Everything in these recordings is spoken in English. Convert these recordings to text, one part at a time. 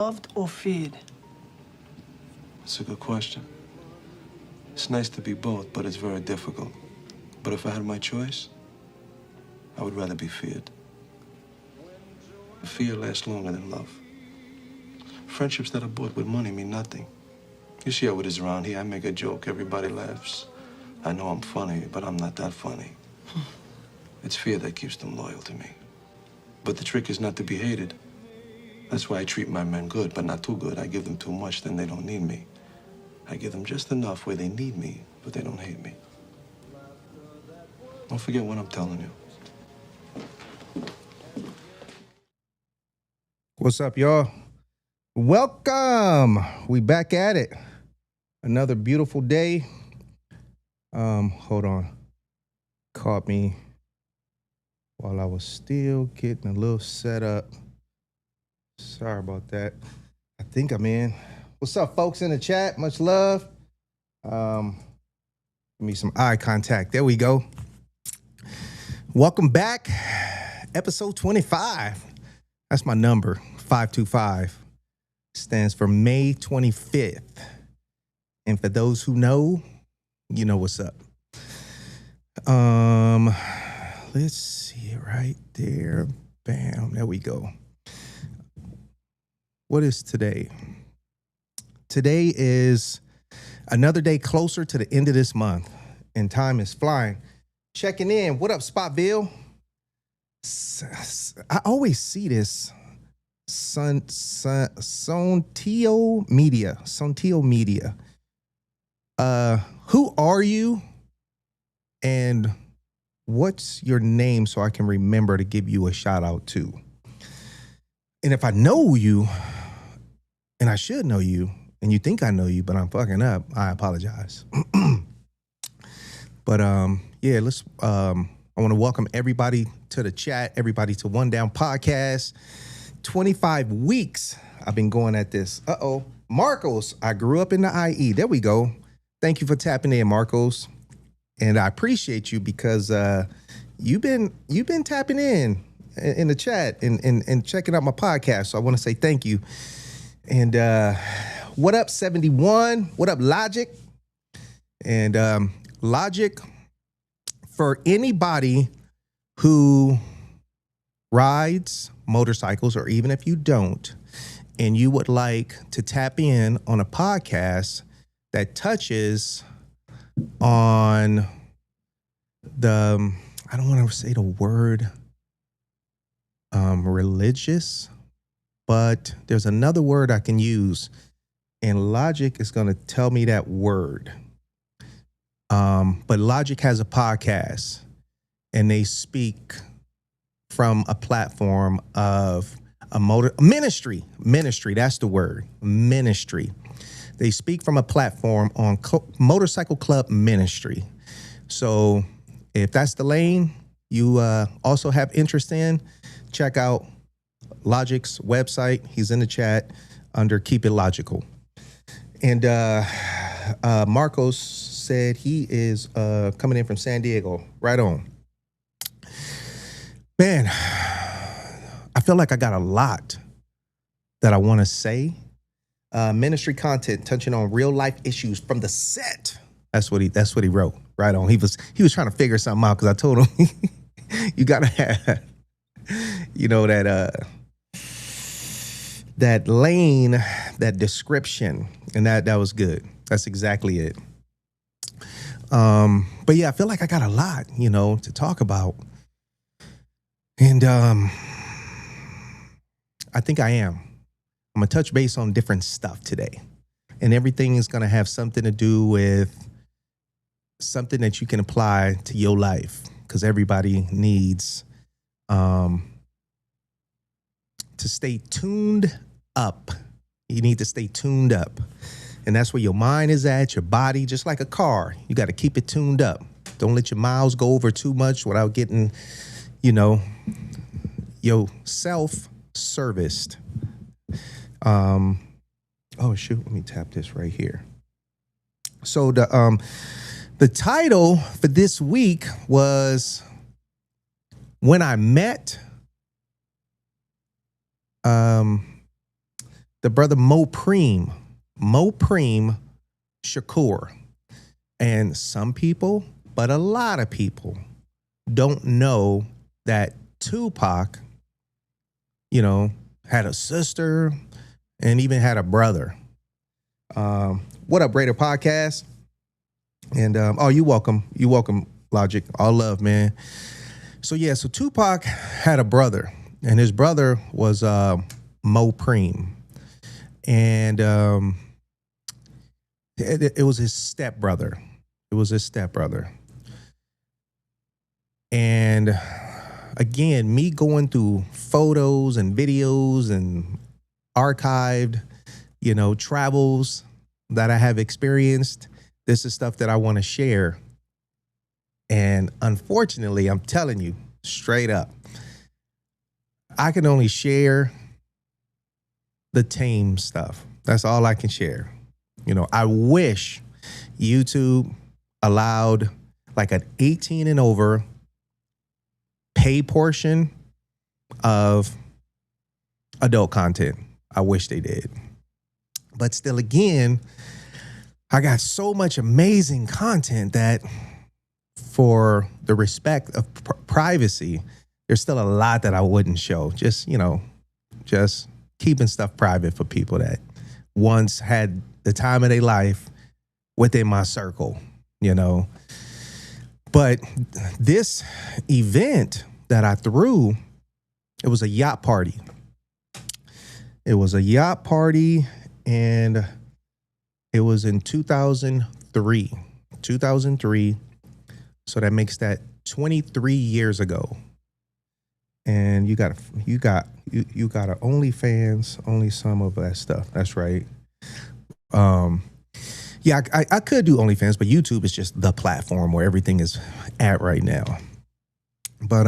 Loved or feared? That's a good question. It's nice to be both, but it's very difficult. But if I had my choice, I would rather be feared. Fear lasts longer than love. Friendships that are bought with money mean nothing. You see how it is around here. I make a joke, everybody laughs. I know I'm funny, but I'm not that funny. It's fear that keeps them loyal to me. But the trick is not to be hated. That's why I treat my men good, but not too good. I give them too much, then they don't need me. I give them just enough where they need me, but they don't hate me. Don't forget what I'm telling you. What's up, y'all? Welcome. We back at it. Another beautiful day. Hold on. Caught me while I was still getting a little set up. Sorry about that. I think I'm in. What's up, folks in the chat? Much love. Give me some eye contact. There we go. Welcome back. Episode 25. That's my number, 525. Stands for May 25th. And for those who know, you know what's up. Let's see it right there. Bam, there we go. What is today? Today is another day closer to the end of this month, and time is flying. Checking in. What up, Spotville? I always see this. Sontio Media. Who are you? And what's your name so I can remember to give you a shout out to? And if I know you, and I should know you, and you think I know you, but I'm fucking up, I apologize. But yeah, let's I want to welcome everybody to the chat, everybody to One Down Podcast. 25 weeks I've been going at this. Marcos, I grew up in the IE. There we go. Thank you for tapping in, Marcos. And I appreciate you because you've been tapping in the chat and checking out my podcast. So I want to say thank you. And what up, 71? What up, Logic? And Logic, for anybody who rides motorcycles, or even if you don't, and you would like to tap in on a podcast that touches on the, I don't want to say the word religious, but there's another word I can use, and Logic is going to tell me that word. But Logic has a podcast, and they speak from a platform of a ministry. That's the word, ministry. They speak from a platform on Motorcycle Club Ministry. So if that's the lane you also have interest in, check out Logic's website. He's in the chat under Keep It Logical. And Marcos said he is coming in from San Diego. Right on. Man, I feel like I got a lot that I want to say. Ministry content touching on real life issues from the set. That's what he wrote. Right on. He was trying to figure something out because I told him you gotta have, that lane, that description, and that was good. That's exactly it. But yeah, I feel like I got a lot, to talk about. And I think I am. I'm going to touch base on different stuff today. And everything is going to have something to do with something that you can apply to your life. Because everybody needs to stay tuned up. You need to stay tuned up. And that's where your mind is at, your body, just like a car. You got to keep it tuned up. Don't let your miles go over too much without getting, yourself serviced. Oh shoot, let me tap this right here. So the title for this week was When I Met the brother Mopreme Shakur. And some people, but a lot of people, don't know that Tupac, had a sister and even had a brother. What up, Raider Podcast? And you welcome. You welcome, Logic. All love, man. So Tupac had a brother, and his brother was Mopreme. And it was his stepbrother. It was his stepbrother. And again, me going through photos and videos and archived, travels that I have experienced, this is stuff that I want to share. And unfortunately, I'm telling you straight up, I can only share the tame stuff. That's all I can share. I wish YouTube allowed like an 18 and over pay portion of adult content. I wish they did. But still, again, I got so much amazing content that for the respect of privacy, there's still a lot that I wouldn't show. Just keeping stuff private for people that once had the time of their life within my circle, But this event that I threw, it was a yacht party. It was a yacht party, and it was in 2003. 2003. So that makes that 23 years ago. And you got a OnlyFans, only some of that stuff. That's right. I could do OnlyFans, but YouTube is just the platform where everything is at right now. But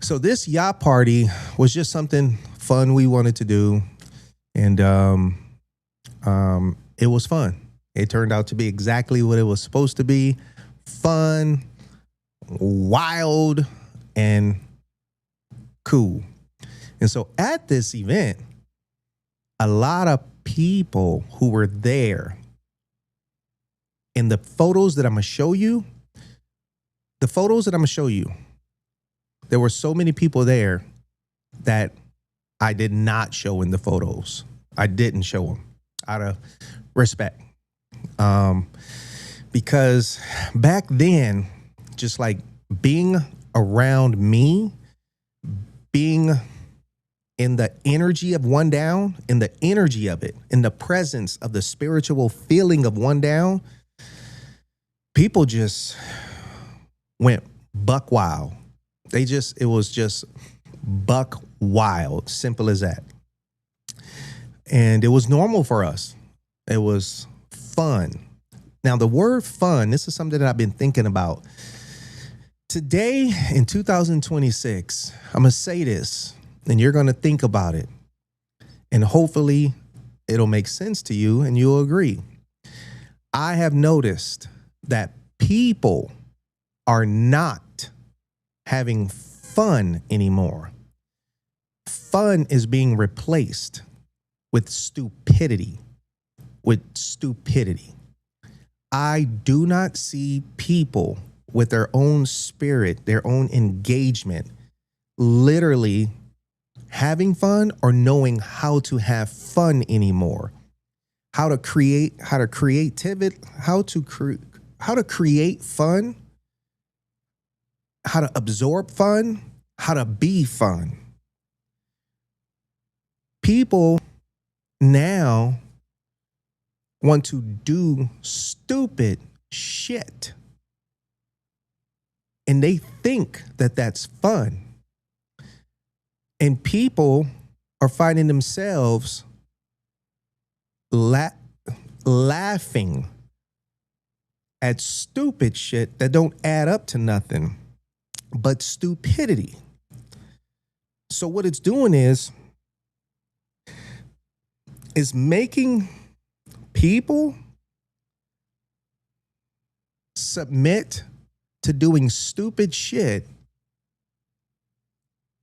so this yacht party was just something fun we wanted to do, and it was fun. It turned out to be exactly what it was supposed to be: fun, wild, and cool. And so at this event, a lot of people who were there, in the photos that I'm going to show you, there were so many people there that I did not show in the photos. I didn't show them out of respect. Because back then, just like being around me, being in the energy of One Down, in the energy of it, in the presence of the spiritual feeling of One Down, people just went buck wild. It was just buck wild, simple as that. And it was normal for us. It was fun. Now, the word fun, this is something that I've been thinking about. Today, in 2026, I'm going to say this, and you're going to think about it. And hopefully, it'll make sense to you, and you'll agree. I have noticed that people are not having fun anymore. Fun is being replaced with stupidity. I do not see people with their own spirit, their own engagement, literally having fun or knowing how to have fun anymore. How to create fun, how to absorb fun, how to be fun. People now want to do stupid shit, and they think that that's fun. And people are finding themselves laughing at stupid shit that don't add up to nothing but stupidity. So what it's doing is making people submit to doing stupid shit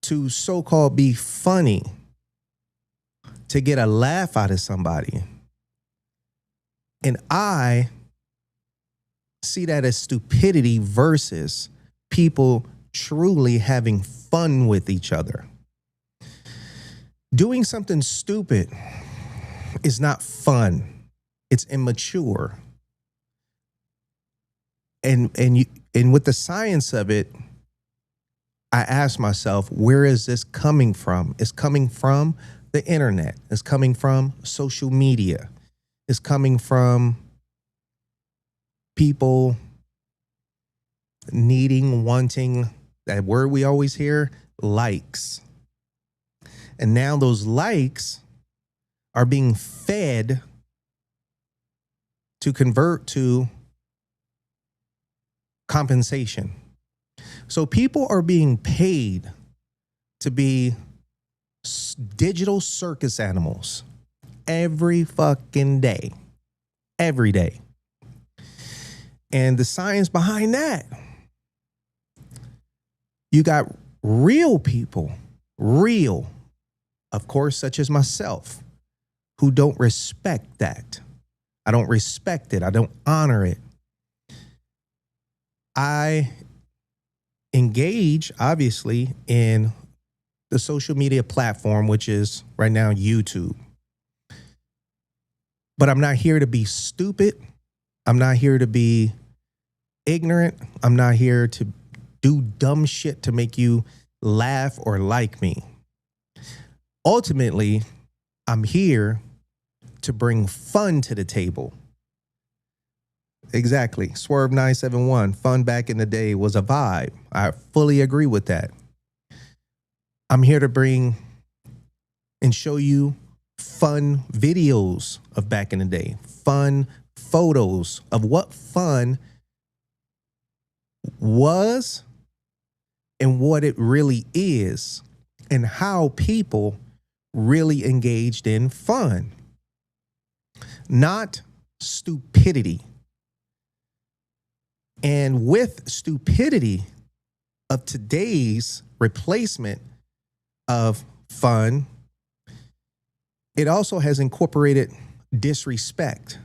to so-called be funny, to get a laugh out of somebody. And I see that as stupidity versus people truly having fun with each other. Doing something stupid is not fun. It's immature. And with the science of it, I ask myself, where is this coming from? It's coming from the internet. It's coming from social media. It's coming from people needing, wanting, that word we always hear, likes. And now those likes are being fed to convert to compensation. So people are being paid to be digital circus animals every fucking day. Every day. And the science behind that, you got real people, real, of course, such as myself, who don't respect that. I don't respect it. I don't honor it. I engage, obviously, in the social media platform, which is right now YouTube. But I'm not here to be stupid. I'm not here to be ignorant. I'm not here to do dumb shit to make you laugh or like me. Ultimately, I'm here to bring fun to the table. Exactly. Swerve 971. Fun back in the day was a vibe. I fully agree with that. I'm here to bring and show you fun videos of back in the day, fun photos of what fun was and what it really is and how people really engaged in fun, not stupidity. And with stupidity of today's replacement of fun, it also has incorporated disrespect.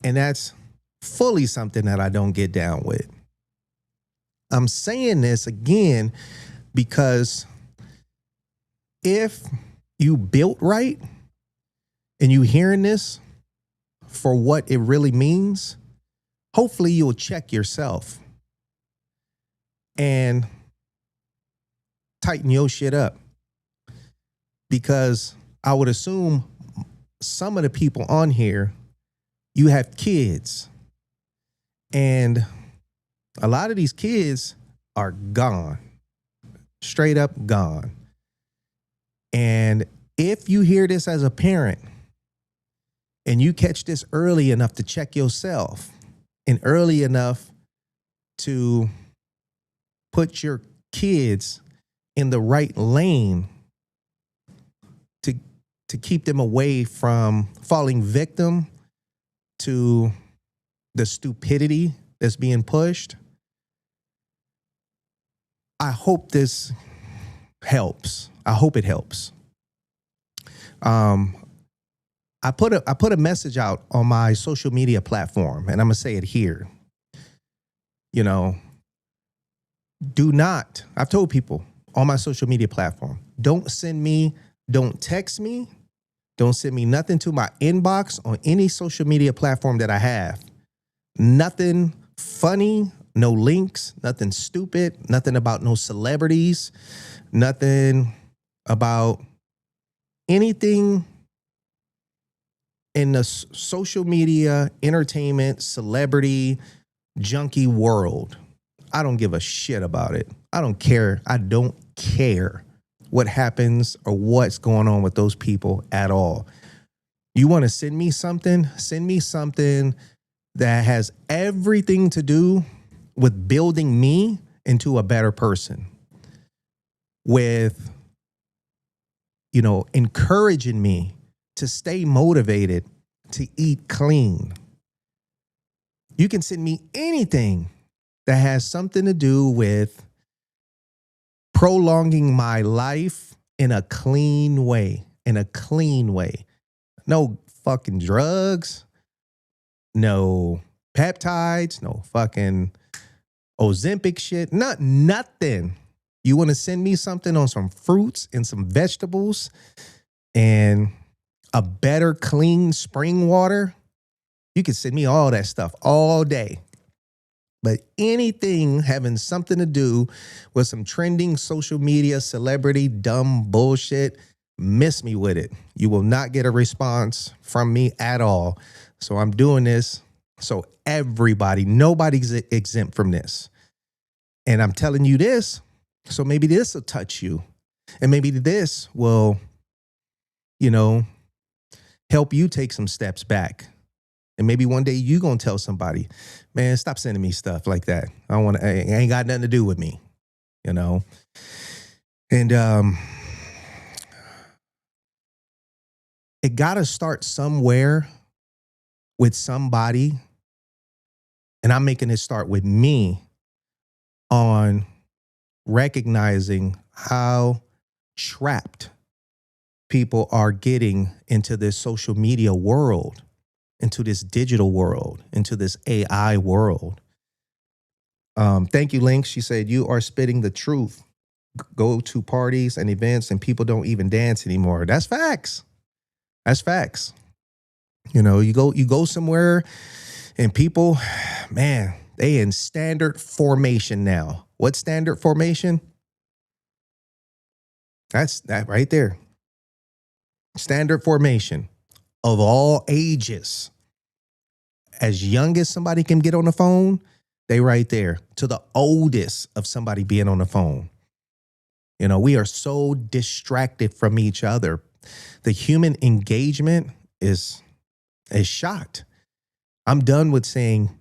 And that's fully something that I don't get down with. I'm saying this again because if you built right and you hearing this for what it really means, hopefully you'll check yourself and tighten your shit up. Because I would assume some of the people on here, you have kids. And a lot of these kids are gone. Straight up gone. And if you hear this as a parent and you catch this early enough to check yourself and early enough to put your kids in the right lane to keep them away from falling victim to the stupidity that's being pushed, I hope this helps. I hope it helps. I put a message out on my social media platform, and I'm gonna say it here. You know, do not, I've told people on my social media platform, don't text me, don't send me nothing to my inbox on any social media platform that I have. Nothing funny, no links, nothing stupid, nothing about no celebrities, nothing about anything in the social media, entertainment, celebrity, junkie world. I don't give a shit about it. I don't care. I don't care what happens or what's going on with those people at all. You want to send me something? Send me something that has everything to do with building me into a better person, with, you know, encouraging me to stay motivated, to eat clean. You can send me anything that has something to do with prolonging my life in a clean way. in a clean way. No fucking drugs, no peptides, no fucking Ozempic shit, nothing. You want to send me something on some fruits and some vegetables and a better clean spring water? You can send me all that stuff all day. But anything having something to do with some trending social media, celebrity, dumb bullshit, miss me with it. You will not get a response from me at all. So I'm doing this so nobody's exempt from this. And I'm telling you this, so maybe this will touch you. And maybe this will, help you take some steps back. And maybe one day you going to tell somebody, man, stop sending me stuff like that. It ain't got nothing to do with me, And it got to start somewhere with somebody. And I'm making it start with me on recognizing how trapped people are getting into this social media world, into this digital world, into this AI world. Thank you, Link. She said, you are spitting the truth. Go to parties and events and people don't even dance anymore. That's facts. That's facts. You go somewhere and people, man, they in standard formation now. What standard formation? That's that right there. Standard formation of all ages. As young as somebody can get on the phone, they right there. To the oldest of somebody being on the phone. We are so distracted from each other. The human engagement is shot. I'm done with saying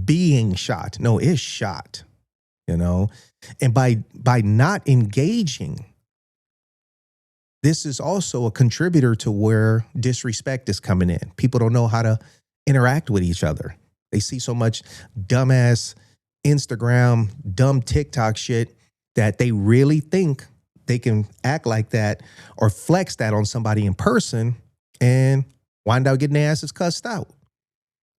being shot. No, it's shot. And by not engaging, this is also a contributor to where disrespect is coming in. People don't know how to interact with each other. They see so much dumbass Instagram, dumb TikTok shit that they really think they can act like that or flex that on somebody in person and wind up getting their asses cussed out.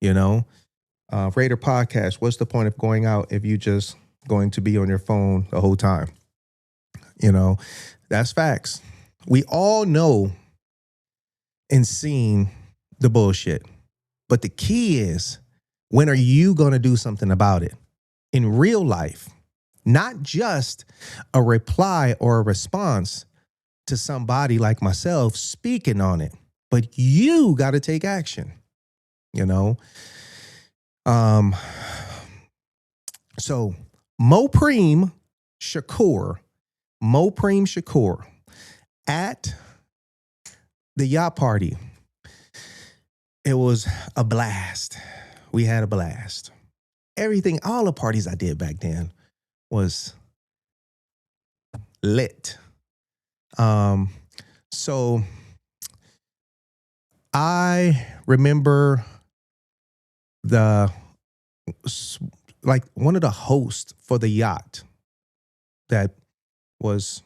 Raider Podcast, what's the point of going out if you just going to be on your phone the whole time? That's facts. We all know and seen the bullshit. But the key is, when are you going to do something about it in real life? Not just a reply or a response to somebody like myself speaking on it, but you got to take action, So Mopreme Shakur at the yacht party. It was a blast. We had a blast. Everything, all the parties I did back then was lit. So I remember one of the hosts for the yacht that was,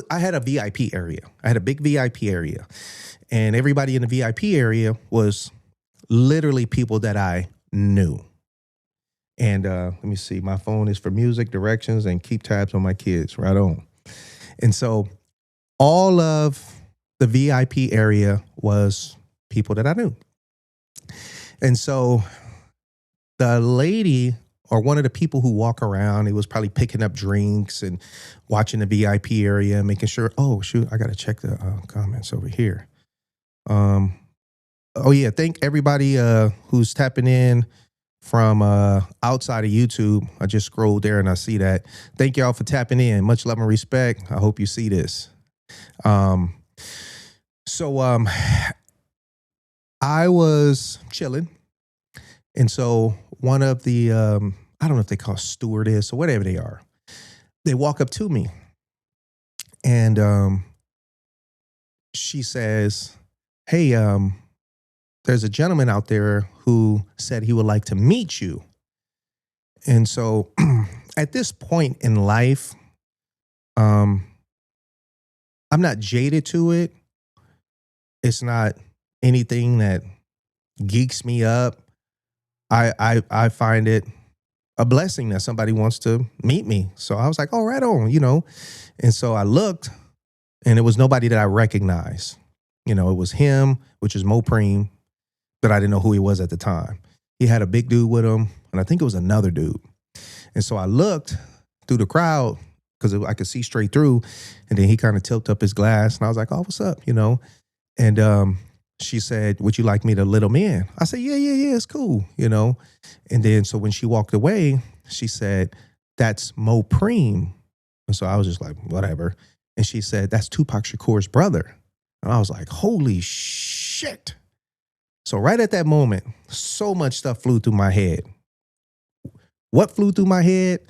I had a VIP area. I had a big VIP area, and everybody in the VIP area was literally people that I knew. And let me see, my phone is for music, directions, and keep tabs on my kids. Right on. And so all of the VIP area was people that I knew. And so the lady, or one of the people who walk around, he was probably picking up drinks and watching the VIP area, making sure, oh, shoot, I got to check the comments over here. Oh, yeah, thank everybody who's tapping in from outside of YouTube. I just scrolled there and I see that. Thank y'all for tapping in. Much love and respect. I hope you see this. So I was chilling. And so one of the, I don't know if they call stewardess or whatever they are, they walk up to me and she says, hey, there's a gentleman out there who said he would like to meet you. And so at this point in life, I'm not jaded to it, It's not anything that geeks me up. I find it a blessing that somebody wants to meet me. So I was like, oh, right on, And so I looked, and it was nobody that I recognized. It was him, which is Mopreme, but I didn't know who he was at the time. He had a big dude with him, and I think it was another dude. And so I looked through the crowd because I could see straight through, and then he kind of tilted up his glass, and I was like, oh, what's up, And she said, would you like me to let him in? I said, yeah, it's cool, And then so when she walked away, she said, that's Mopreme. And so I was just like, whatever. And she said, that's Tupac Shakur's brother. And I was like, holy shit. So right at that moment, so much stuff flew through my head. What flew through my head?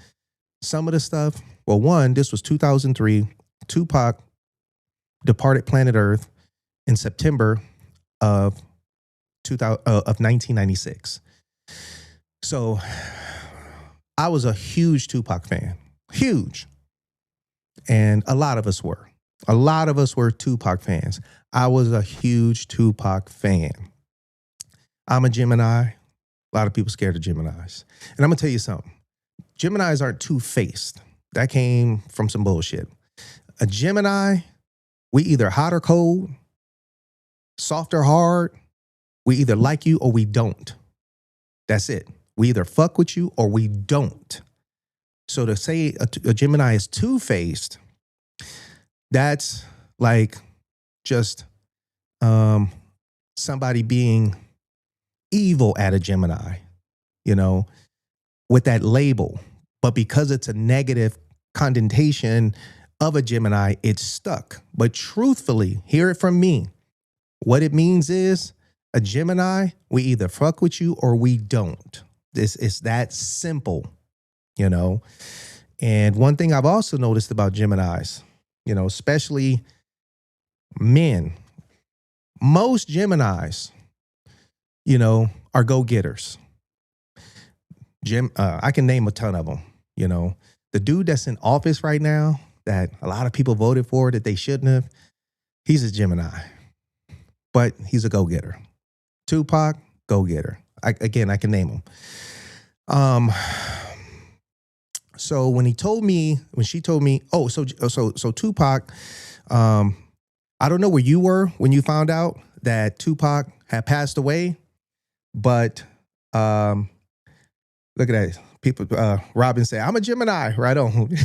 Some of the stuff. Well, one, this was 2003. Tupac departed planet Earth in September of 1996. So I was a huge Tupac fan. Huge. And a lot of us were. A lot of us were Tupac fans. I was a huge Tupac fan. I'm a Gemini. A lot of people scared of Geminis. And I'm going to tell you something. Geminis aren't two-faced. That came from some bullshit. A Gemini, we either hot or cold, soft or hard. We either like you or we don't. That's it. We either fuck with you or we don't. So to say a Gemini is two-faced, that's like just somebody being evil at a Gemini, with that label. But because it's a negative connotation of a Gemini, it's stuck. But truthfully, hear it from me. What it means is a Gemini, we either fuck with you or we don't. It's that simple, And one thing I've also noticed about Geminis, especially men, most Geminis, are go-getters. I can name a ton of them, The dude that's in office right now that a lot of people voted for that they shouldn't have, he's a Gemini. But he's a go-getter. Tupac, go-getter. I can name him. So when she told me, so Tupac, I don't know where you were when you found out that Tupac had passed away, but look at that. People, Robin said, I'm a Gemini, right on.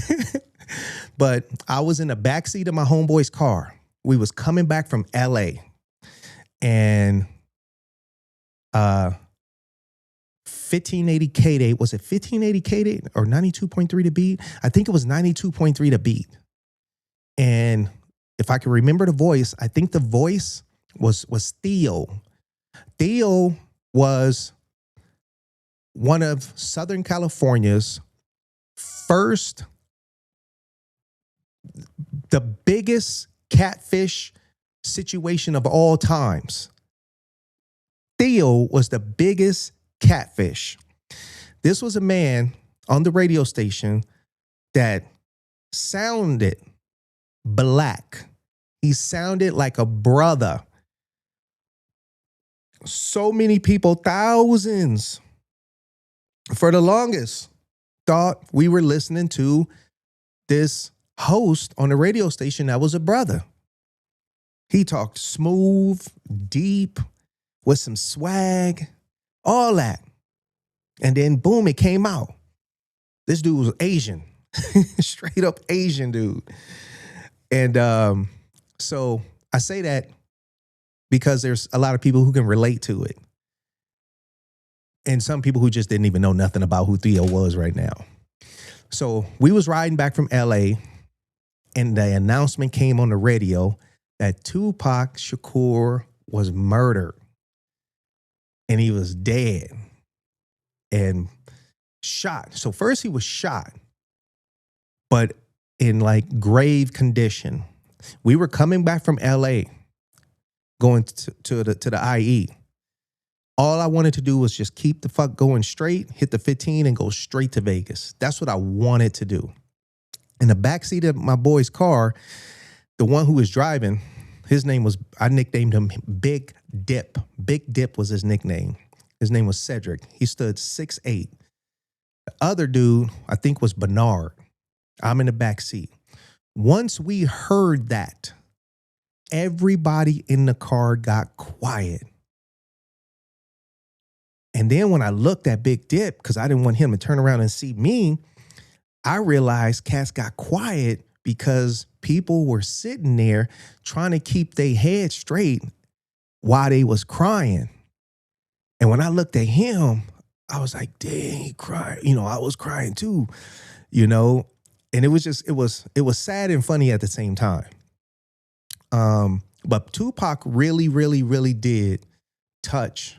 But I was in the backseat of my homeboy's car. We was coming back from LA, and 1580 K-Day, was it 1580 K-Day or 92.3 to beat? I think it was 92.3 to beat. And if I can remember the voice, I think the voice was Theo. Theo was one of Southern California's the biggest catfish situation of all times. Theo was the biggest catfish. This was a man on the radio station that sounded black. He sounded like a brother. So many people, thousands, for the longest, thought we were listening to this host on the radio station that was a brother. He talked smooth, deep, with some swag, all that. And then boom, it came out. This dude was Asian, straight up Asian dude. And so I say that because there's a lot of people who can relate to it. And some people who just didn't even know nothing about who Theo was right now. So we was riding back from LA, and the announcement came on the radio that Tupac Shakur was murdered. And he was dead and shot. So first he was shot, but in like grave condition. We were coming back from LA, going to the IE. All I wanted to do was just keep the fuck going straight, hit the 15 and go straight to Vegas. That's what I wanted to do. In the backseat of my boy's car, the one who was driving, His name was, I nicknamed him Big Dip. Big Dip was his nickname. His name was Cedric. He stood 6'8". The other dude, I think, was Bernard. I'm in the back seat. Once we heard that, everybody in the car got quiet. And then when I looked at Big Dip, because I didn't want him to turn around and see me, I realized cats got quiet because people were sitting there trying to keep their head straight while they was crying. And when I looked at him, I was like, dang, he cried. You know, I was crying too, you know, and it was just, it was sad and funny at the same time. But Tupac really, really, really did touch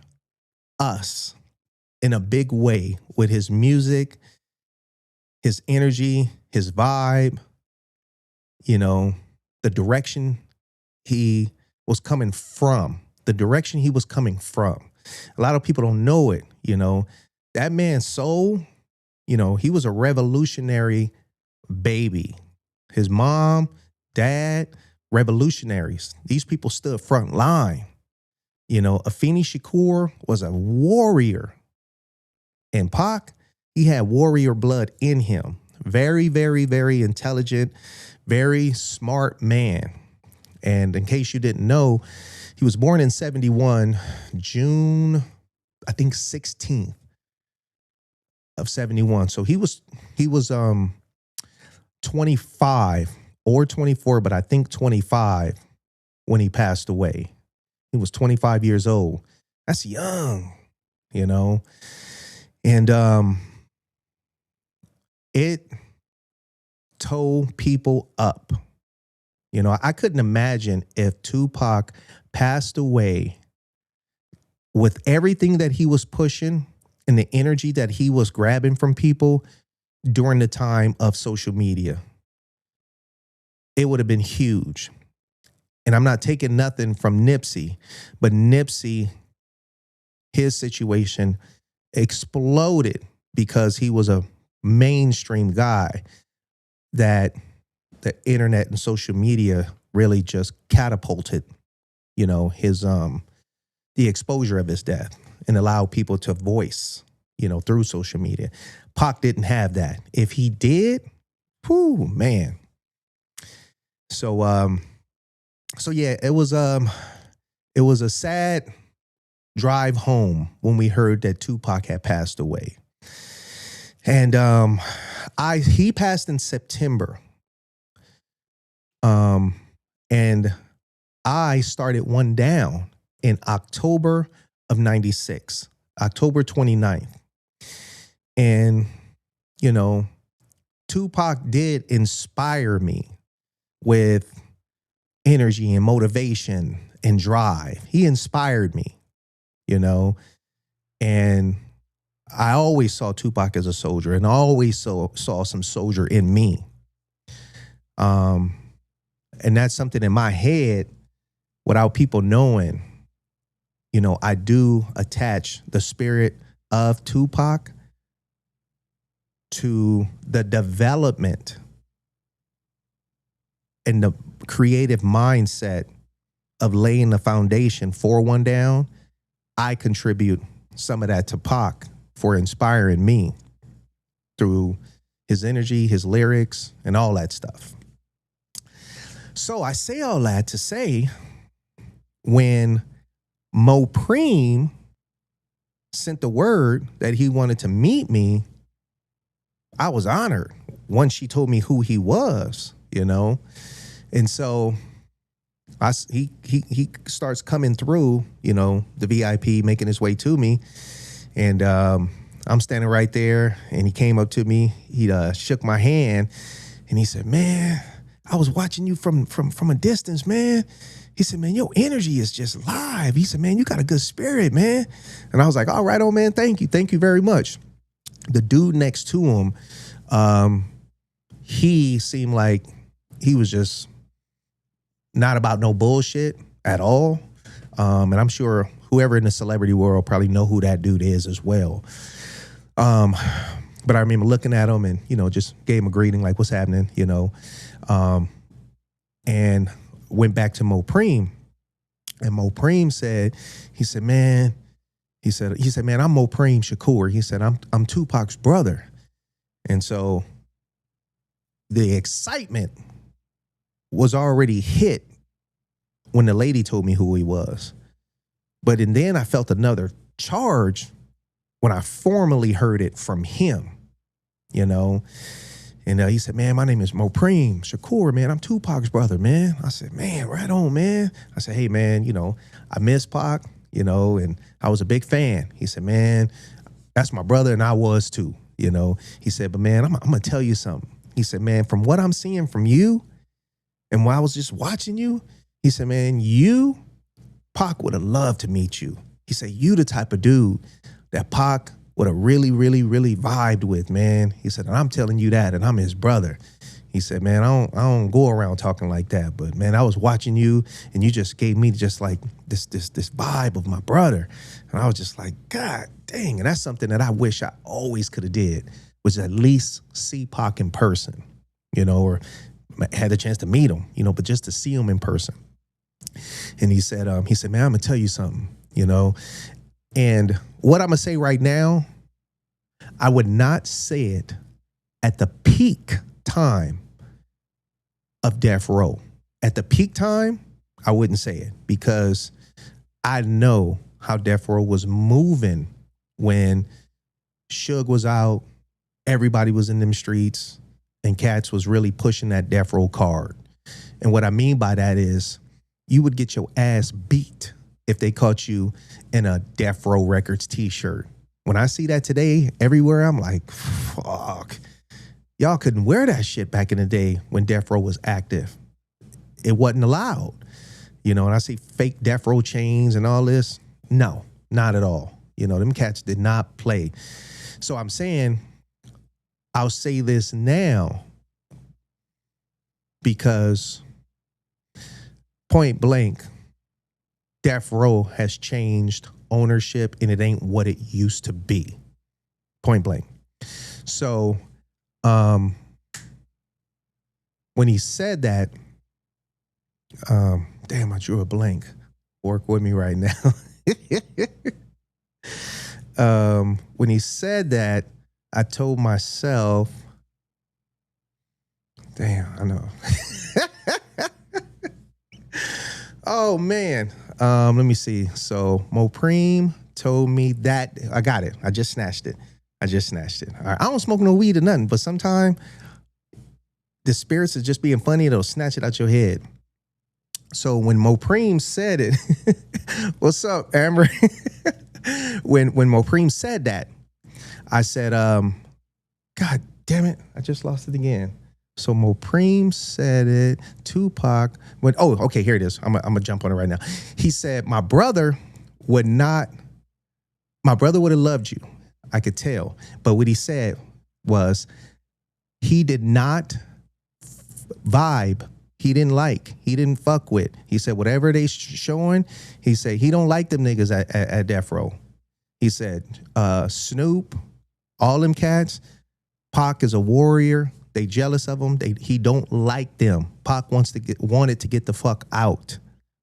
us in a big way with his music, his energy, his vibe, you know, the direction he was coming from, A lot of people don't know it, you know. That man's soul, you know, he was a revolutionary baby. His mom, dad, revolutionaries. These people stood front line. You know, Afeni Shakur was a warrior. And Pac, he had warrior blood in him. Very, very, very intelligent, very smart man. And in case you didn't know, he was born in 71, June, I think 16th of 71. So he was 25 or 24, but I think 25 when he passed away. He was 25 years old. That's young, you know. And it tore people up. You know, I couldn't imagine if Tupac passed away with everything that he was pushing and the energy that he was grabbing from people during the time of social media. It would have been huge. And I'm not taking nothing from Nipsey, but Nipsey, his situation exploded because he was a mainstream guy that the internet and social media really just catapulted, you know, his the exposure of his death and allowed people to voice, you know, through social media. Pac didn't have that. If he did, whoo, man. So yeah, it was a sad drive home when we heard that Tupac had passed away. And he passed in September. And I started one down in October of 96, October 29th. And, you know, Tupac did inspire me with energy and motivation and drive. He inspired me, you know, and I always saw Tupac as a soldier and I always saw some soldier in me. And that's something in my head without people knowing, you know, I do attach the spirit of Tupac to the development and the creative mindset of laying the foundation for One Down. I contribute some of that to Pac for inspiring me through his energy, his lyrics, and all that stuff. So I say all that to say, when Mopreme sent the word that he wanted to meet me, I was honored once she told me who he was, you know. And so he starts coming through, you know, the VIP, making his way to me. And I'm standing right there, and he came up to me. He shook my hand, and he said, "Man, I was watching you from a distance, man." He said, "Man, your energy is just live." He said, "Man, you got a good spirit, man." And I was like, "All right, oh man, thank you very much." The dude next to him, he seemed like he was just not about no bullshit at all. And I'm sure whoever in the celebrity world probably know who that dude is as well. But I remember looking at him and, you know, just gave him a greeting, like, "What's happening?" You know. And went back to Mopreme, and Mopreme said, man, he said, man, I'm Mopreme Shakur. He said, I'm Tupac's brother. And so the excitement was already hit when the lady told me who he was. But and then I felt another charge when I formally heard it from him, you know. And he said, man, my name is Mopreme Shakur, man. I'm Tupac's brother, man. I said, man, right on, man. I said, hey, man, you know, I miss Pac, you know, and I was a big fan. He said, man, that's my brother, and I was too, you know. He said, but man, I'm going to tell you something. He said, man, from what I'm seeing from you and while I was just watching you, he said, man, Pac would have loved to meet you. He said, you the type of dude that Pac would have really, really, really vibed with, man. He said, and I'm telling you that, and I'm his brother. He said, man, I don't go around talking like that, but man, I was watching you, and you just gave me just like this vibe of my brother, and I was just like, God dang, and that's something that I wish I always could have did, was at least see Pac in person, you know, or had a chance to meet him, you know, but just to see him in person. And he said, man, I'm gonna tell you something, you know. And what I'm gonna say right now, I would not say it at the peak time of Death Row. At the peak time, I wouldn't say it because I know how Death Row was moving when Suge was out, everybody was in them streets, and cats was really pushing that Death Row card. And what I mean by that is you would get your ass beat if they caught you in a Death Row Records t-shirt. When I see that today everywhere, I'm like, fuck. Y'all couldn't wear that shit back in the day when Death Row was active. It wasn't allowed. You know, and I see fake Death Row chains and all this. No, not at all. You know, them cats did not play. So I'm saying, I'll say this now because point blank, Death Row has changed ownership and it ain't what it used to be. Point blank. So when he said that, damn, I drew a blank. Work with me right now. When he said that, I told myself, damn, I know. Oh, man. Let me see. So Mopreme told me that. I got it. I just snatched it. All right. I don't smoke no weed or nothing, but sometimes the spirits is just being funny. It'll snatch it out your head. So when Mopreme said it, what's up, Amber? when Mopreme said that, I said, God damn it, I just lost it again. So Mopreme said it, Tupac went, oh, okay, here it is. I'm gonna jump on it right now. He said, my brother would have loved you. I could tell. But what he said was he did not vibe. He didn't fuck with. He said, whatever they showing, he said, he don't like them niggas at Death Row. He said, Snoop, all them cats, Pac is a warrior. They jealous of him. He don't like them. Pac wanted to get the fuck out.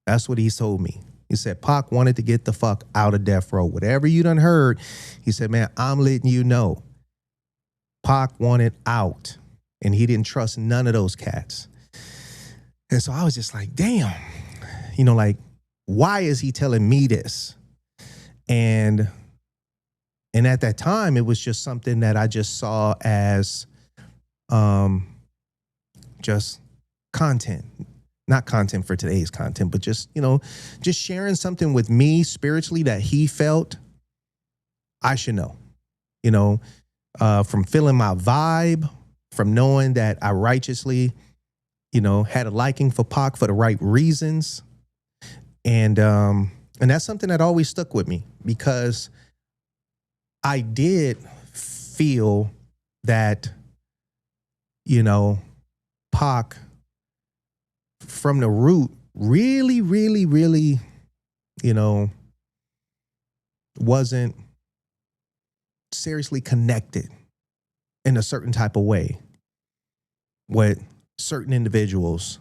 That's what he told me. He said, Pac wanted to get the fuck out of Death Row. Whatever you done heard, he said, man, I'm letting you know. Pac wanted out. And he didn't trust none of those cats. And so I was just like, damn, you know, like, why is he telling me this? And at that time, it was just something that I just saw as just content, not content for today's content, but just, you know, just sharing something with me spiritually that he felt I should know, you know, from feeling my vibe, from knowing that I righteously, you know, had a liking for Pac for the right reasons. And that's something that always stuck with me because I did feel that, you know, Pac from the root really, really, really, you know, wasn't seriously connected in a certain type of way with certain individuals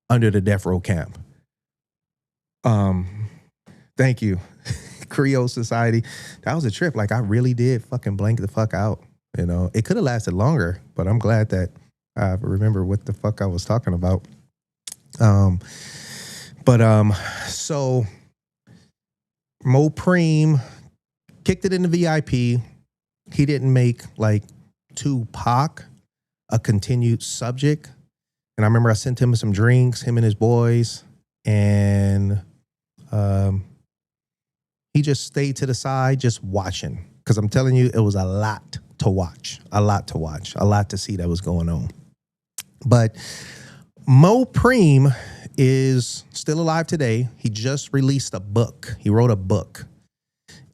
under the death row camp. Thank you. Creole Society. That was a trip. Like, I really did fucking blank the fuck out. You know, it could have lasted longer, but I'm glad that I remember what the fuck I was talking about. So Mopreme kicked it in the VIP. He didn't make like Tupac a continued subject. And I remember I sent him some drinks, him and his boys, and he just stayed to the side, just watching. Because I'm telling you, it was a lot to watch, a lot to see that was going on. But Mopreme is still alive today. He just released a book. He wrote a book.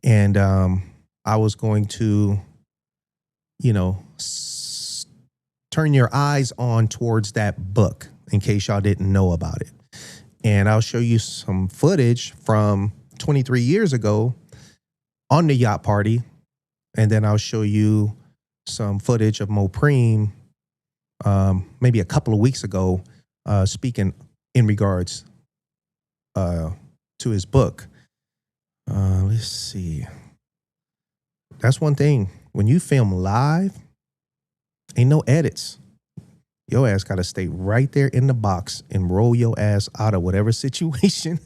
And I was going to, you know, turn your eyes on towards that book in case y'all didn't know about it. And I'll show you some footage from 23 years ago on the yacht party. And then I'll show you some footage of Mopreme maybe a couple of weeks ago speaking in regards to his book. Let's see. That's one thing. When you film live, ain't no edits. Your ass got to stay right there in the box and roll your ass out of whatever situation,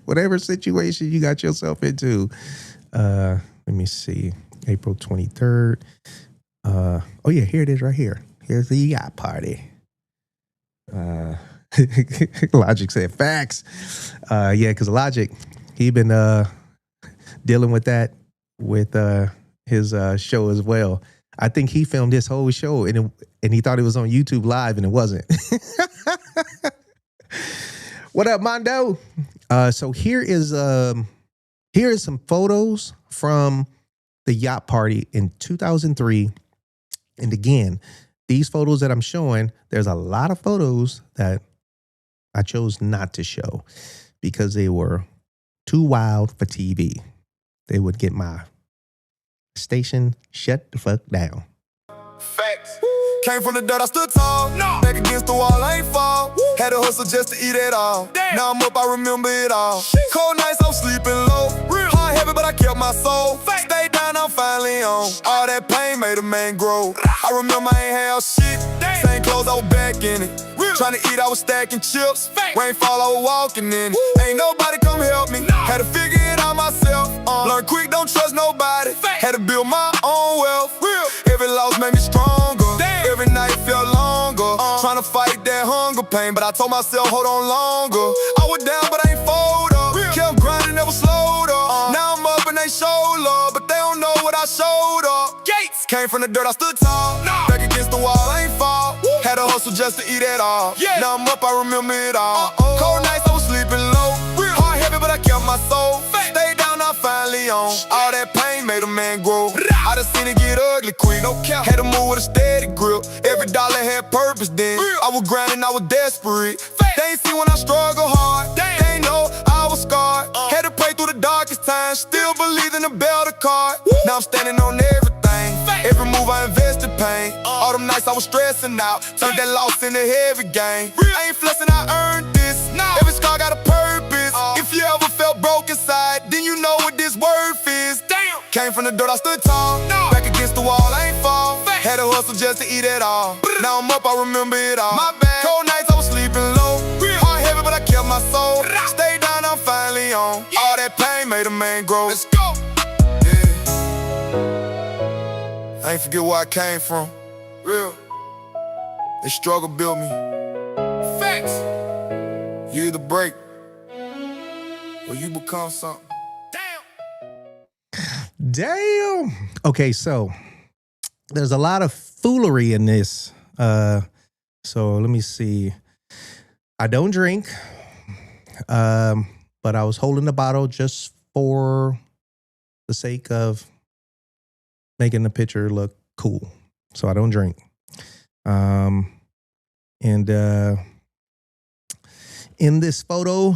whatever situation you got yourself into. Let me see. April 23rd. Oh yeah, here it is right here. Here's the yacht party. Logic said facts. Yeah, because Logic, he been dealing with that with his show as well. I think he filmed this whole show and he thought it was on YouTube Live and it wasn't. What up, Mondo? So here is some photos from the yacht party in 2003. And again, these photos that I'm showing, there's a lot of photos that I chose not to show because they were too wild for TV. They would get my station shut the fuck down. Facts. Came from the dirt, I stood tall. No. Back against the wall, I ain't fall. Woo. Had to hustle just to eat it all. Damn. Now I'm up, I remember it all. Sheesh. Cold nights, I'm sleeping low. Real. Heart heavy, but I kept my soul. Fact. Stayed down, I'm finally on. All that pain made a man grow. I remember I ain't had shit. Damn. Same clothes, I was back in it. Trying to eat, I was stacking chips. Fact. Rain fall, I was walking in it. Ain't nobody come help me. No. Had to figure it out myself. Learn quick, don't trust nobody. Fact. Had to build my own wealth. Real. Every loss made me stronger. Damn. Every night felt longer. Trying to fight that hunger pain, but I told myself, hold on longer. I was down, but I ain't fold up. Real. Kept grinding, never slowed up. Now I'm up and they show love, but they don't know what I showed up. Gates came from the dirt, I stood tall. No. Back against the wall, I ain't fall. Woo. Had to hustle just to eat it all. Yeah. Now I'm up, I remember it all. Cold nights, I was sleeping low. Real. Heart heavy, but I kept my soul. Fact. Stayed down, I finally on. All that pain made a man grow. I done seen it get ugly quick. No cap. Had to move with a steady grip. Every dollar had purpose then. Real. I was grinding, I was desperate. Fact. They ain't see when I struggle hard. Damn. They ain't know I was scarred. Had to pray through the darkest times. Still believe in the better card. Woo. Now I'm standing on everything. Fact. Every move I invested pain. All them nights I was stressing out. Turned that loss into heavy gain. Real. I ain't flexing, I earned this. No. Every scar got a purpose. If you ever felt broke inside, then you know what this worth is. Damn. Came from the dirt, I stood tall. No. Back against the wall, I ain't fall. Fact. Had to hustle just to eat it all. Now I'm up, I remember it all. My bad. Cold nights, I was sleeping low. Real. Heart heavy, but I kept my soul. Stayed down, I'm finally on. Yeah. All that pain made a man grow. Let's go. Yeah. I ain't forget where I came from. Real. They struggle built me. Facts. You either break or you become something. Damn. Okay, so there's a lot of foolery in this. So let me see. I don't drink, but I was holding the bottle just for the sake of making the picture look cool. So I don't drink. And in this photo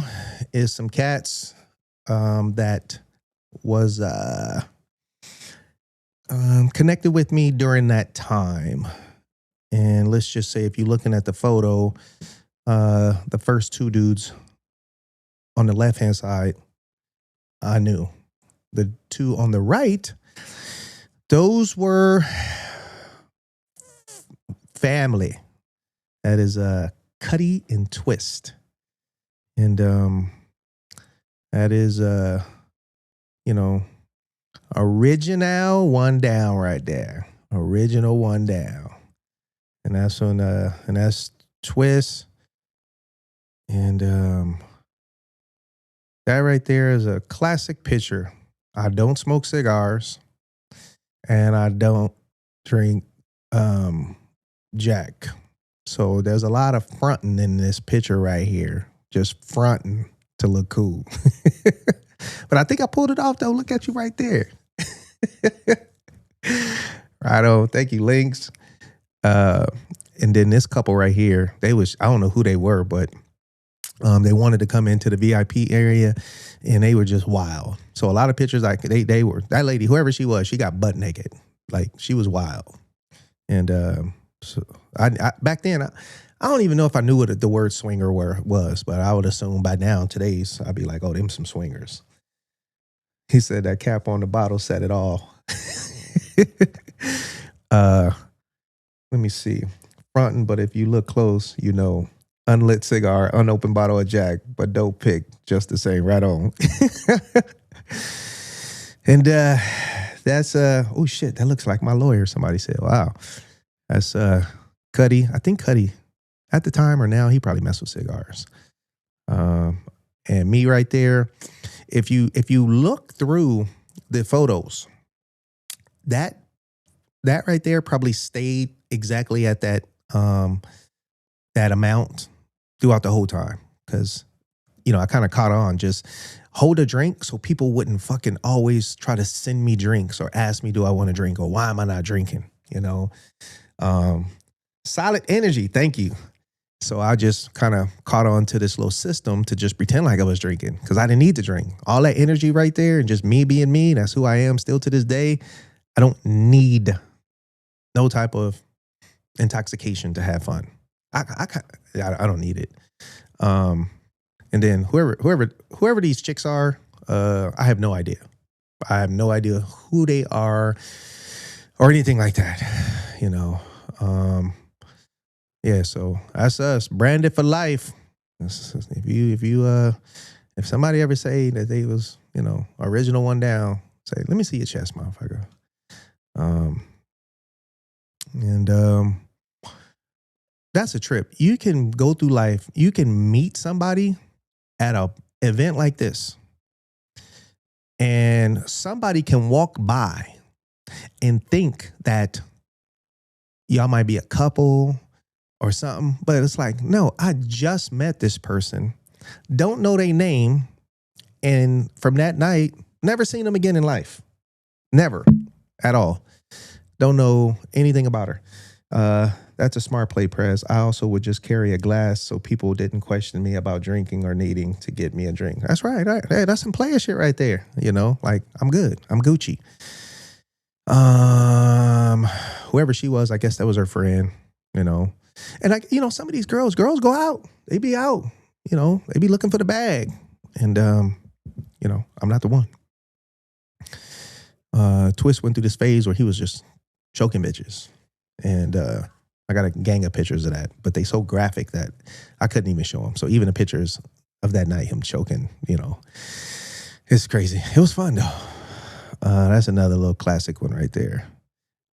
is some cats that was connected with me during that time. And let's just say if you're looking at the photo, The first two dudes on the left-hand side, I knew. The two on the right, those were family. That is Cuddy and Twist. And that is original one down right there. Original one down. And that's and that's Twist. And that right there is a classic picture. I don't smoke cigars and I don't drink Jack. So there's a lot of fronting in this picture right here. Just fronting to look cool. But I think I pulled it off though. Look at you right there. Right on. Thank you, Links. And then this couple right here, I don't know who they were, but they wanted to come into the VIP area and they were just wild. So a lot of pictures, they were, that lady, whoever she was, she got butt naked. Like she was wild. And so I back then, I don't even know if I knew what the word swinger was, but I would assume by now, I'd be like, oh, them some swingers. He said that cap on the bottle said it all. Let me see. Fronting, but if you look close, unlit cigar, unopened bottle of Jack, but dope pick, just the same, right on. And that's, oh shit, that looks like my lawyer, somebody said. Wow. That's Cuddy. I think Cuddy, at the time or now, he probably messed with cigars. And me right there, if you look through the photos, that right there probably stayed exactly at that amount throughout the whole time. Because, I kind of caught on, just hold a drink so people wouldn't fucking always try to send me drinks or ask me, do I want to drink or why am I not drinking? Solid energy. Thank you. So I just kind of caught on to this little system to just pretend like I was drinking because I didn't need to drink. All that energy right there and just me being me, that's who I am still to this day. I don't need no type of intoxication to have fun. I don't need it. And then whoever these chicks are, I have no idea. I have no idea who they are or anything like that. Yeah, so that's us, branded for life. If somebody ever say that they was, original one down, say, let me see your chest, motherfucker. That's a trip. You can go through life. You can meet somebody at a event like this, and somebody can walk by and think that y'all might be a couple or something, but it's like, no, I just met this person, don't know their name, and from that night, never seen them again in life. Never at all. Don't know anything about her. That's a smart play, Prez. I also would just carry a glass so people didn't question me about drinking or needing to get me a drink. That's right. Hey, that's some player shit right there. Like I'm good. I'm Gucci. Whoever she was, I guess that was her friend, And some of these girls go out. They be out, they be looking for the bag. And I'm not the one. Twist went through this phase where he was just choking bitches. And I got a gang of pictures of that, but they so graphic that I couldn't even show them. So even the pictures of that night, him choking, it's crazy. It was fun though. That's another little classic one right there.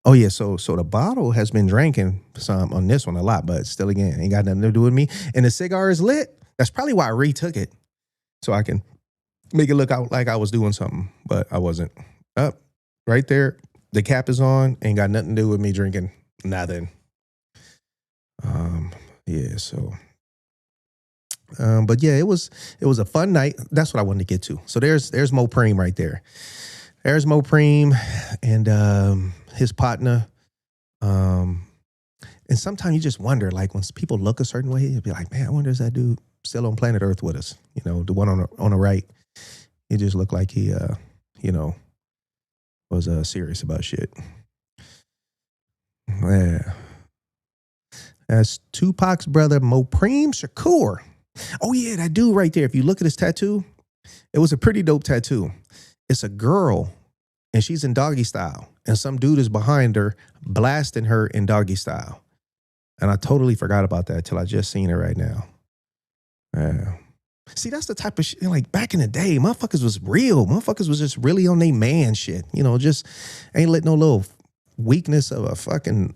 Oh yeah, so the bottle has been drinking some on this one a lot, but still again, ain't got nothing to do with me. And the cigar is lit. That's probably why I retook it. So I can make it look out like I was doing something, but I wasn't. Up right there. The cap is on, ain't got nothing to do with me drinking nothing. Yeah, so but yeah, it was a fun night. That's what I wanted to get to. So there's Mopreme right there. There's Mopreme and his partner. And sometimes you just wonder, like when people look a certain way, you'd be like, man, I wonder is that dude still on planet Earth with us? The one on the right. He just looked like he was serious about shit. Yeah. That's Tupac's brother, Mopreme Shakur. Oh, yeah, that dude right there. If you look at his tattoo, it was a pretty dope tattoo. It's a girl, and she's in doggy style. And some dude is behind her, blasting her in doggy style. And I totally forgot about that till I just seen it right now. Yeah. See, that's the type of shit, like back in the day, motherfuckers was real. Motherfuckers was just really on they man shit. Just ain't let no little weakness of a fucking,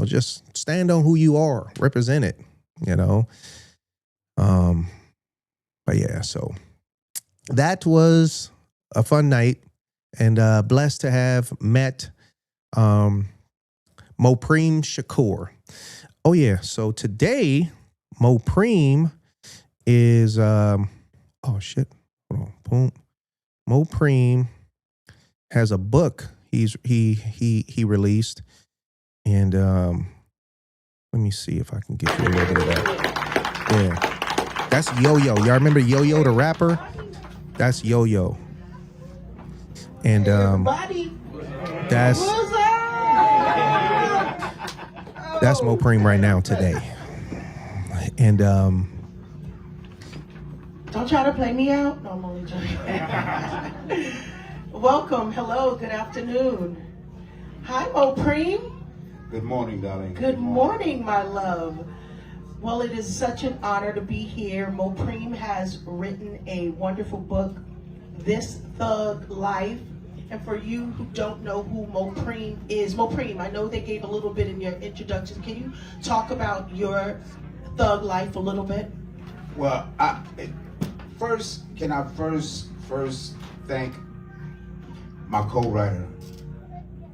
just stand on who you are, represent it, But yeah, so that was a fun night, and blessed to have met Mopreme Shakur. Oh yeah, so today Mopreme is oh shit, hold on, boom. Mopreme has a book he released, and let me see if I can get you a little bit of that. Yeah, that's Yo-Yo. Y'all remember Yo-Yo the rapper? That's Yo-Yo. And that's Mopreme right now today. And don't try to play me out. No, I'm only joking. Welcome. Hello. Good afternoon. Hi, Mopreme. Good morning, darling. Good morning, my love. Well, it is such an honor to be here. Mopreme has written a wonderful book, This Thug Life. And for you who don't know who Mopreme is, Mopreme, I know they gave a little bit in your introduction. Can you talk about your thug life a little bit? Well, can I first thank my co-writer,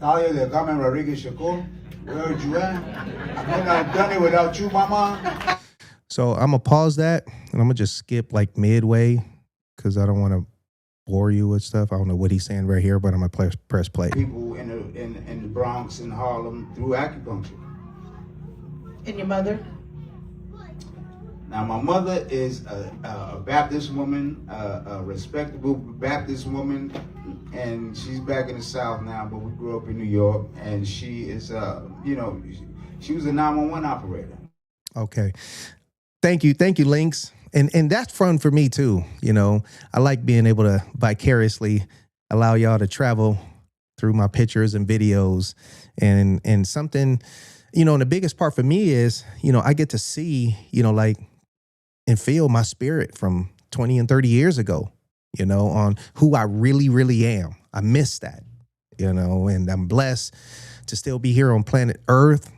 Talia de Carmen Rodriguez Shakur. Where you at? I could not have done it without you, mama. So I'm gonna pause that, and I'm gonna just skip like midway because I don't want to bore you with stuff. I don't know what he's saying right here, but I'm gonna press play. People in the Bronx and Harlem through acupuncture. And your mother? Now, my mother is a Baptist woman, a respectable Baptist woman, and she's back in the South now, but we grew up in New York, and she is, she was a 911 operator. Okay. Thank you, Links. And that's fun for me too. I like being able to vicariously allow y'all to travel through my pictures and videos, and something, and the biggest part for me is, I get to see, and feel my spirit from 20 and 30 years ago, on who I really, really am. I miss that, and I'm blessed to still be here on planet Earth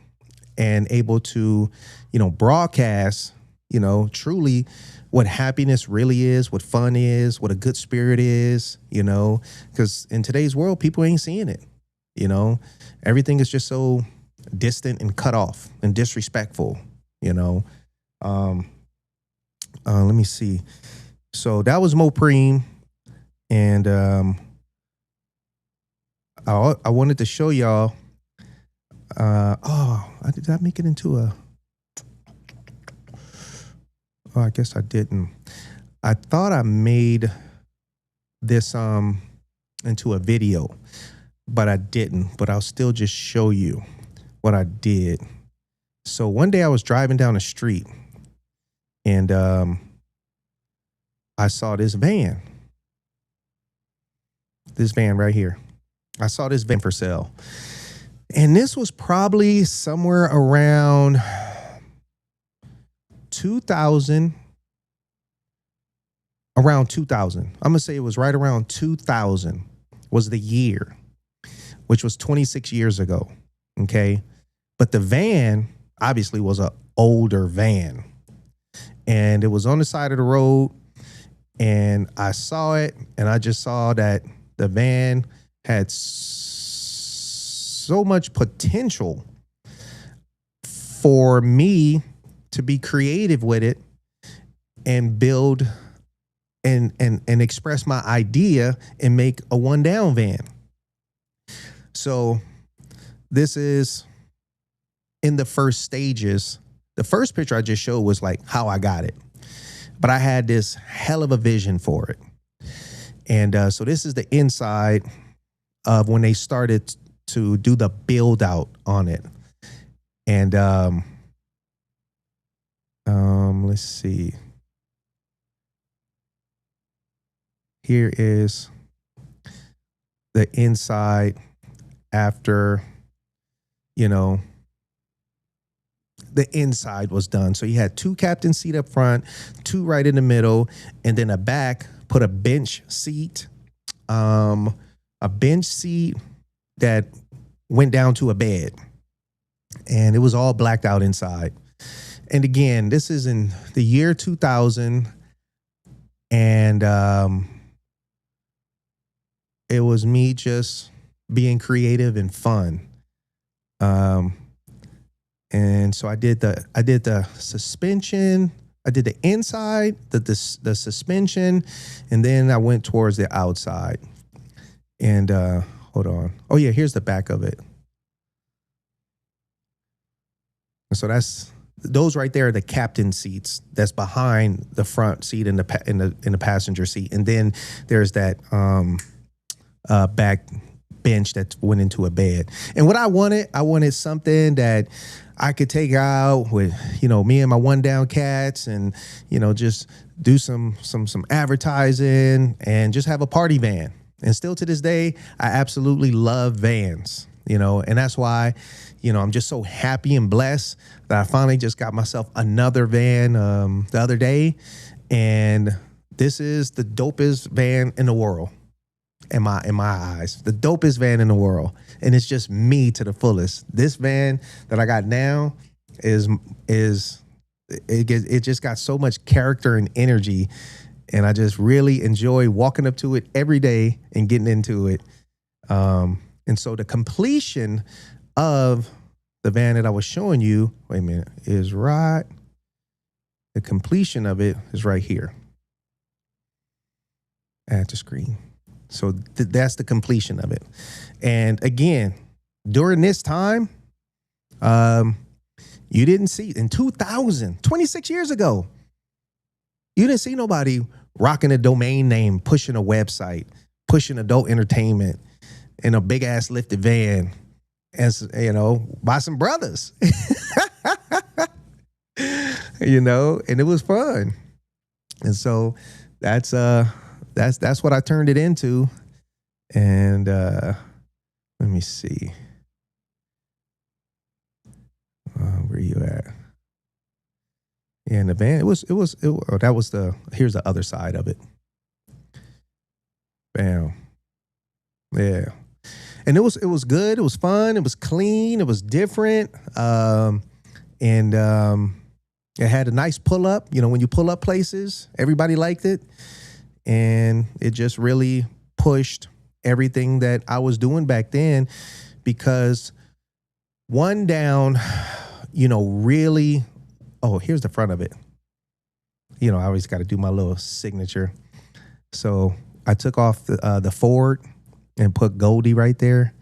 and able to, broadcast, truly what happiness really is, what fun is, what a good spirit is, because in today's world, people ain't seeing it, everything is just so distant and cut off and disrespectful, let me see. So that was Mopreme, and I wanted to show y'all. Did I make it into a? Oh, I guess I didn't. I thought I made this into a video, but I didn't. But I'll still just show you what I did. So one day I was driving down the street, and I saw this van. This van right here. I saw this van for sale. And this was probably somewhere around 2000. Around 2000. I'm going to say it was right around 2000 was the year, which was 26 years ago. Okay. But the van obviously was an older van. And it was on the side of the road. And I saw it, and I just saw that the van had so much potential for me to be creative with it and build and express my idea and make a one down van. So this is in the first stages. The first picture I just showed was like how I got it, but I had this hell of a vision for it. And so this is the inside of when they started to do the build out on it. And Let's see. Here is the inside after, you know, the inside was done. So you had 2 captain seat up front, 2 right in the middle, and then a back, put a bench seat, a bench seat that went down to a bed, and it was all blacked out inside. And again, this is in the year 2000, and it was me just being creative and fun. And so I did the suspension, I did the inside, the suspension, and then I went towards the outside. And hold on. Oh yeah, here's the back of it. And so those right there are the captain seats. That's behind the front seat in the passenger seat, and then there's that back bench that went into a bed. And what I wanted something that I could take out with, me and my one down cats, and just do some advertising and just have a party van. And still to this day, I absolutely love vans, and that's why, I'm just so happy and blessed that I finally just got myself another van the other day. And this is the dopest van in the world. In my eyes, the dopest van in the world, and it's just me to the fullest. This van that I got now it just got so much character and energy, and I just really enjoy walking up to it every day and getting into it. And so the completion of the van that I was showing you, wait a minute, is right. The completion of it is right here. Add to screen. So that's the completion of it. And again, during this time, you didn't see, in 2000, 26 years ago, you didn't see nobody rocking a domain name, pushing a website, pushing adult entertainment in a big ass lifted van, as by some brothers. And it was fun. And so that's what I turned it into. And let me see. Where you at? Yeah, in the van, here's the other side of it. Bam. Yeah. And it was good. It was fun. It was clean. It was different. And it had a nice pull up. When you pull up places, everybody liked it. And it just really pushed everything that I was doing back then, because one down, really, here's the front of it. I always got to do my little signature. So I took off the Ford and put Goldie right there.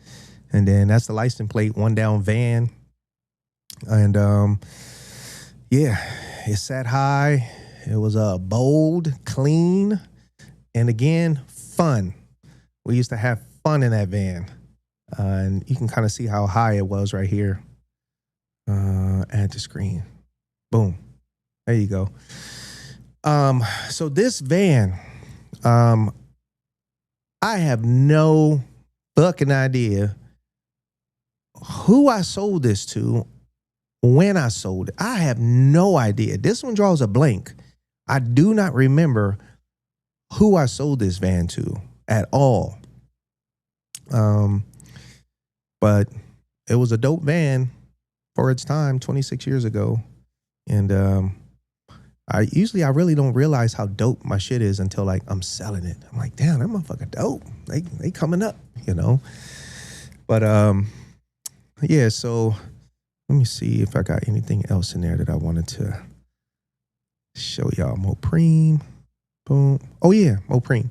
And then that's the license plate, one down van. And it sat high. It was bold, clean. And again, fun. We used to have fun in that van. And you can kind of see how high it was right here. Add to screen. Boom. There you go. So this van, I have no fucking idea who I sold this to, when I sold it. I have no idea. This one draws a blank. I do not remember who I sold this van to at all. But it was a dope van for its time, 26 years ago. And I really don't realize how dope my shit is until I'm selling it. I'm like, damn, that motherfucker dope. They coming up, But yeah, so let me see if I got anything else in there that I wanted to show y'all. Mopreme. Boom. Oh yeah, Mopreme.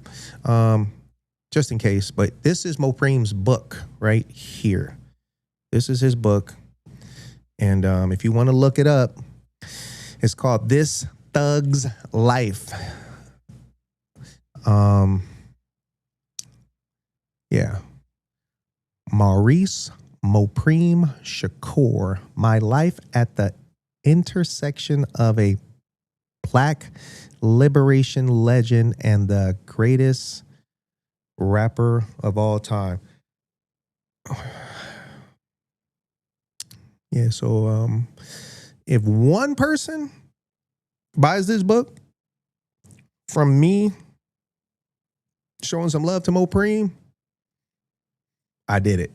Just in case, but this is Mopreme's book right here. This is his book. And if you want to look it up, it's called This Thug's Life. Yeah. Maurice Mopreme Shakur, My Life at the Intersection of a Black liberation legend and the greatest rapper of all time. Yeah, so if one person buys this book from me showing some love to Mopreme, I did it.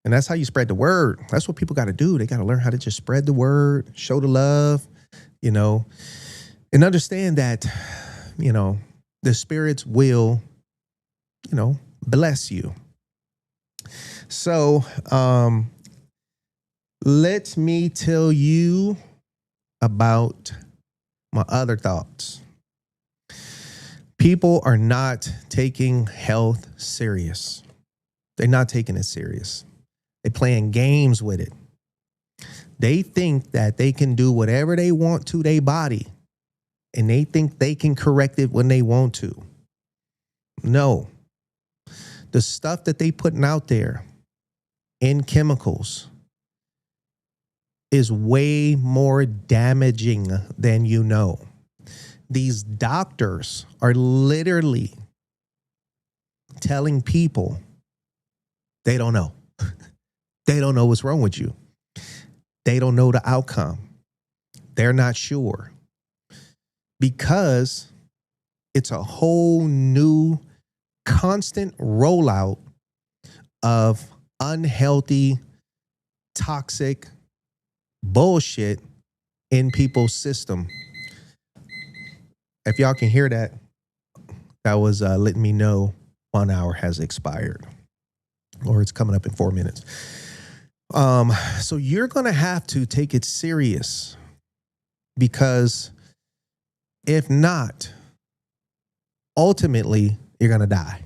And that's how you spread the word. That's what people got to do. They got to learn how to just spread the word, show the love, you know, and understand that, you know, the spirits will, you know, bless you. So, let me tell you about my other thoughts. People are not taking health serious. They're not taking it serious. They're playing games with it. They think that they can do whatever they want to their body, and they think they can correct it when they want to. No. The stuff that they putting out there in chemicals is way more damaging than you know. These doctors are literally telling people they don't know. They don't know what's wrong with you. They don't know the outcome. They're not sure. Because it's a whole new constant rollout of unhealthy, toxic bullshit in people's system. If y'all can hear that, that was letting me know 1 hour has expired, or it's coming up in 4 minutes. So you're going to have to take it serious, because if not, ultimately, you're going to die.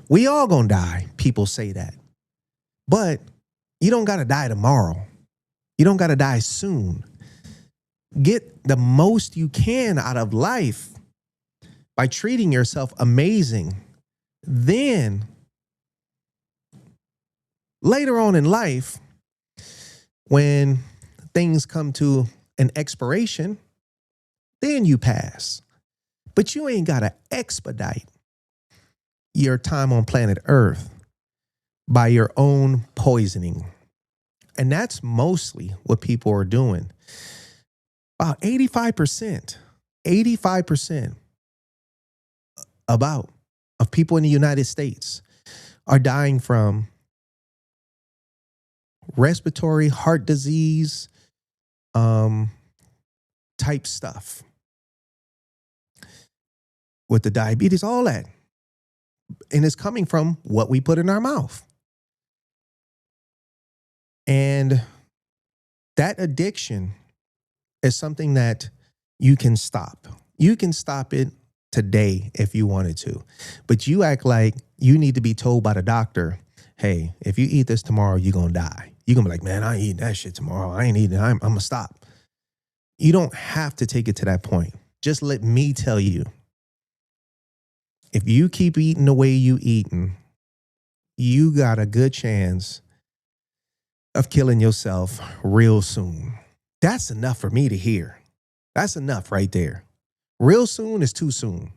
We all going to die. People say that. But you don't got to die tomorrow. You don't got to die soon. Get the most you can out of life by treating yourself amazing. Then later on in life, when things come to an expiration, then you pass. But you ain't got to expedite your time on planet Earth by your own poisoning. And that's mostly what people are doing. About 85% about of people in the United States are dying from respiratory, heart disease, type stuff. With the diabetes, all that. And it's coming from what we put in our mouth. And that addiction is something that you can stop. You can stop it today if you wanted to. But you act like you need to be told by the doctor, hey, if you eat this tomorrow, you're going to die. You're going to be like, man, I ain't eating that shit tomorrow. I ain't eating it. I'm going to stop. You don't have to take it to that point. Just let me tell you. If you keep eating the way you eating, you got a good chance of killing yourself real soon. That's enough for me to hear. That's enough right there. Real soon is too soon.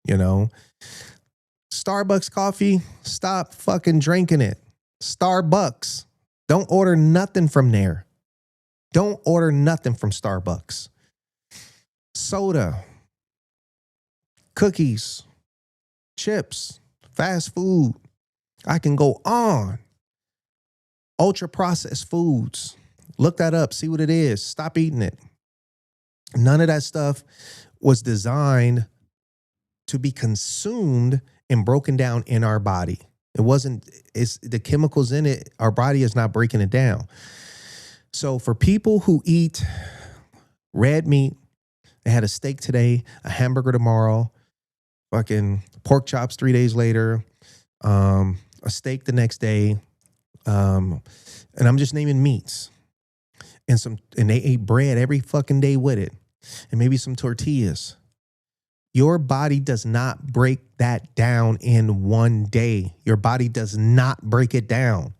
You know, Starbucks coffee, stop fucking drinking it. Starbucks, don't order nothing from there. Don't order nothing from Starbucks. Soda, cookies, chips, fast food. I can go on. Ultra processed foods. Look that up. See what it is. Stop eating it. None of that stuff was designed to be consumed and broken down in our body. It wasn't, it's the chemicals in it. Our body is not breaking it down. So for people who eat red meat, they had a steak today, a hamburger tomorrow, fucking pork chops 3 days later, a steak the next day, and I'm just naming meats, and they ate bread every fucking day with it, and maybe some tortillas. Your body does not break that down in one day. Your body does not break it down.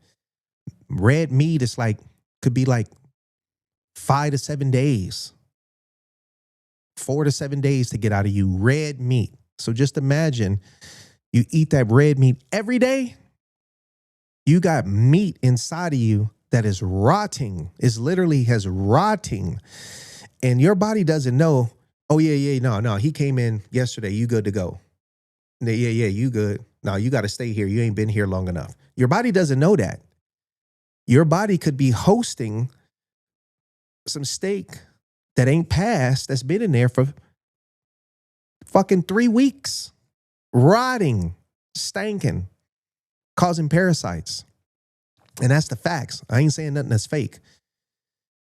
Red meat is could be 5 to 7 days. 4 to 7 days to get out of you red meat. So just imagine you eat that red meat every day. You got meat inside of you that is rotting. It's literally has rotting. And your body doesn't know, oh, yeah, no, he came in yesterday. You good to go. Yeah, you good. No, you got to stay here. You ain't been here long enough. Your body doesn't know that. Your body could be hosting some steak that ain't passed, that's been in there for fucking 3 weeks, rotting, stanking, causing parasites. And that's the facts. I ain't saying nothing that's fake.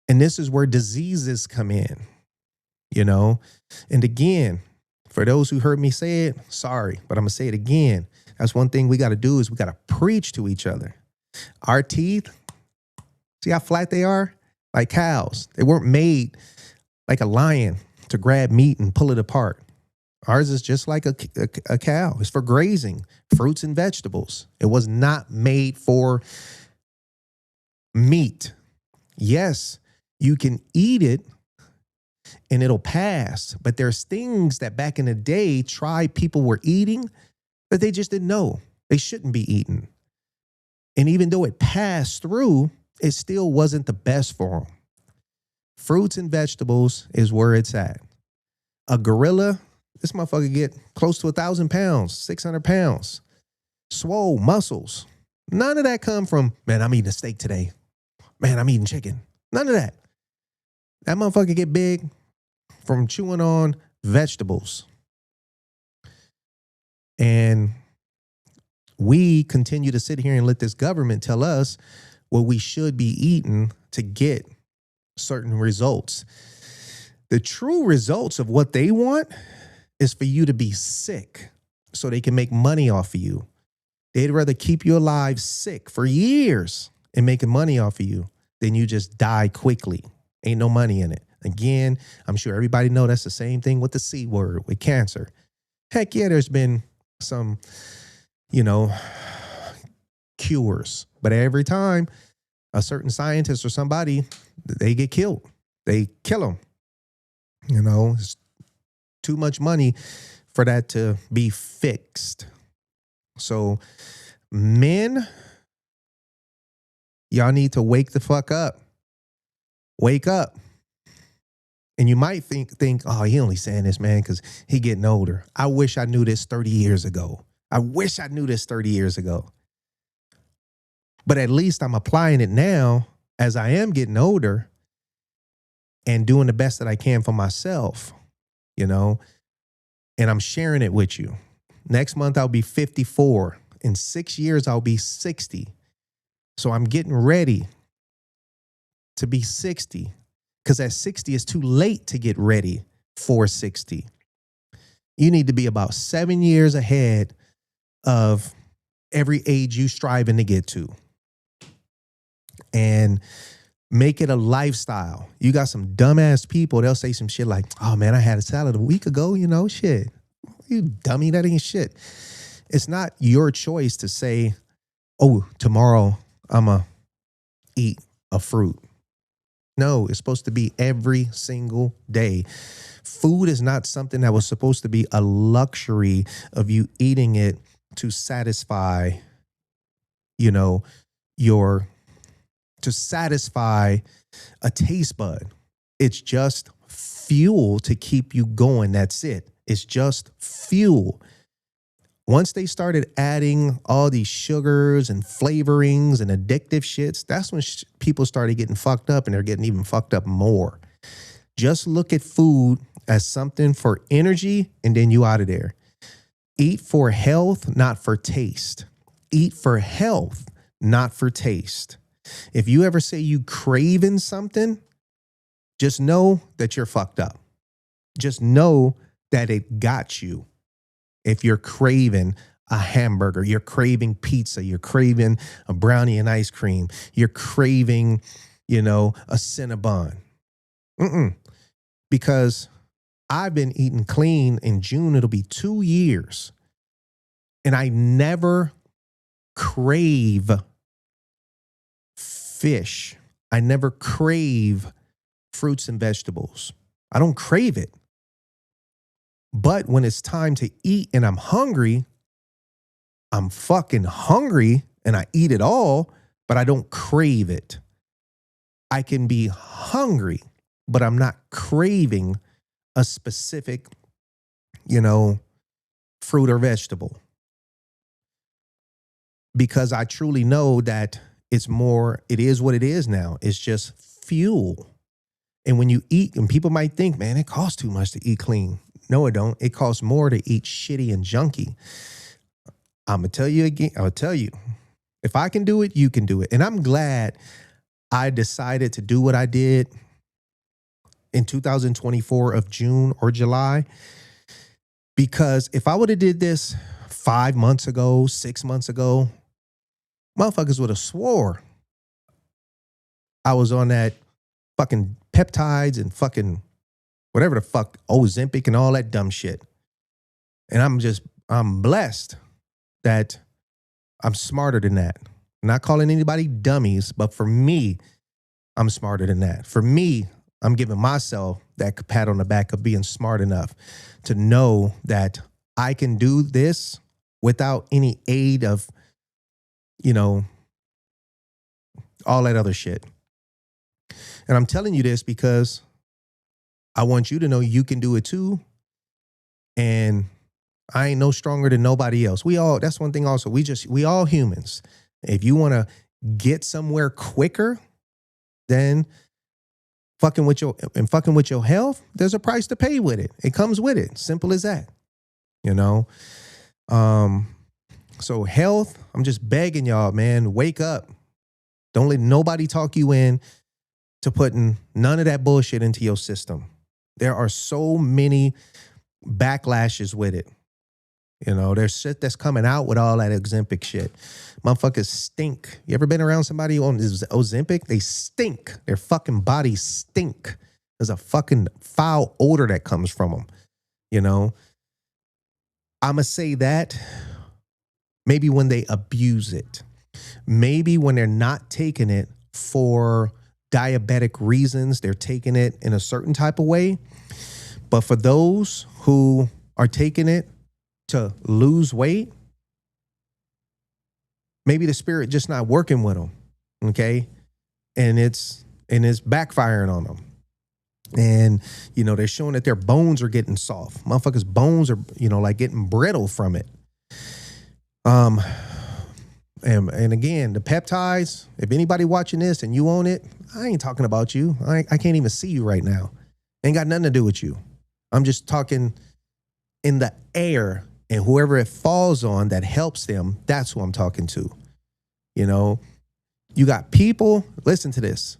And this is where diseases come in, you know? And again, for those who heard me say it, sorry, but I'm going to say it again. That's one thing we got to do is we got to preach to each other. Our teeth, see how flat they are? Like cows. They weren't made like a lion to grab meat and pull it apart. Ours is just like a cow. It's for grazing, fruits and vegetables. It was not made for meat. Yes, you can eat it and it'll pass, but there's things that back in the day people were eating that they just didn't know they shouldn't be eaten. And even though it passed through, it still wasn't the best for them. Fruits and vegetables is where it's at. A gorilla, this motherfucker get close to 1,000 pounds, 600 pounds, swole muscles. None of that come from, man, I'm eating a steak today. Man, I'm eating chicken. None of that. That motherfucker get big from chewing on vegetables. And we continue to sit here and let this government tell us what we should be eating to get certain results. The true results of what they want is for you to be sick so they can make money off of you. They'd rather keep you alive sick for years and making money off of you than you just die quickly. Ain't no money in it. Again, I'm sure everybody know that's the same thing with the C word, with cancer. Heck yeah, there's been some, cures. But every time a certain scientist or somebody, they get killed. They kill them. It's too much money for that to be fixed. So men, y'all need to wake the fuck up. Wake up. And you might think, oh, he only saying this, man, because he getting older. I wish I knew this 30 years ago. But at least I'm applying it now as I am getting older and doing the best that I can for myself, and I'm sharing it with you. Next month, I'll be 54. In 6 years, I'll be 60. So I'm getting ready to be 60 because at 60, it's too late to get ready for 60. You need to be about 7 years ahead of every age you striving to get to. And make it a lifestyle. You got some dumbass people, they'll say some shit like, oh man, I had a salad a week ago, shit. You dummy, that ain't shit. It's not your choice to say, oh, tomorrow I'ma eat a fruit. No, it's supposed to be every single day. Food is not something that was supposed to be a luxury of you eating it to satisfy, to satisfy a taste bud. It's just fuel to keep you going. That's it. It's just fuel. Once they started adding all these sugars and flavorings and addictive shits, that's when people started getting fucked up, and they're getting even fucked up more. Just look at food as something for energy, and then you out of there. Eat for health, not for taste. Eat for health, not for taste. If you ever say you craving something, just know that you're fucked up. Just know that it got you. If you're craving a hamburger, you're craving pizza, you're craving a brownie and ice cream, you're craving, a Cinnabon. Because I've been eating clean. In June, it'll be 2 years. And I never crave fish. I never crave fruits and vegetables. I don't crave it. But when it's time to eat and I'm hungry, I'm fucking hungry and I eat it all, but I don't crave it. I can be hungry, but I'm not craving a specific, fruit or vegetable. Because I truly know that it is what it is now. It's just fuel. And when you eat, and people might think, man, it costs too much to eat clean. No, it don't. It costs more to eat shitty and junky. I'm going to tell you again. I'll tell you, if I can do it, you can do it. And I'm glad I decided to do what I did in 2024 of June or July. Because if I would have did this 5 months ago, 6 months ago, motherfuckers would have swore I was on that fucking peptides and fucking whatever the fuck, Ozempic and all that dumb shit. And I'm blessed that I'm smarter than that. I'm not calling anybody dummies, but for me, I'm smarter than that. For me, I'm giving myself that pat on the back of being smart enough to know that I can do this without any aid of, all that other shit. And I'm telling you this because I want you to know you can do it too. And I ain't no stronger than nobody else. That's one thing also. We all humans. If you want to get somewhere quicker than fucking with your health, there's a price to pay with it. It comes with it. Simple as that. So health, I'm just begging y'all, man, wake up. Don't let nobody talk you in to putting none of that bullshit into your system. There are so many backlashes with it. There's shit that's coming out with all that Ozempic shit. Motherfuckers stink. You ever been around somebody on Ozempic? They stink. Their fucking bodies stink. There's a fucking foul odor that comes from them. I'm going to say that maybe when they abuse it. Maybe when they're not taking it for diabetic reasons, they're taking it in a certain type of way. But for those who are taking it to lose weight, maybe the spirit just not working with them, okay? And it's backfiring on them. And, they're showing that their bones are getting soft. Motherfuckers' bones are, like getting brittle from it. And again, the peptides, if anybody watching this and you own it, I ain't talking about you. I can't even see you right now. Ain't got nothing to do with you. I'm just talking in the air, and whoever it falls on that helps them, that's who I'm talking to. You got people, listen to this.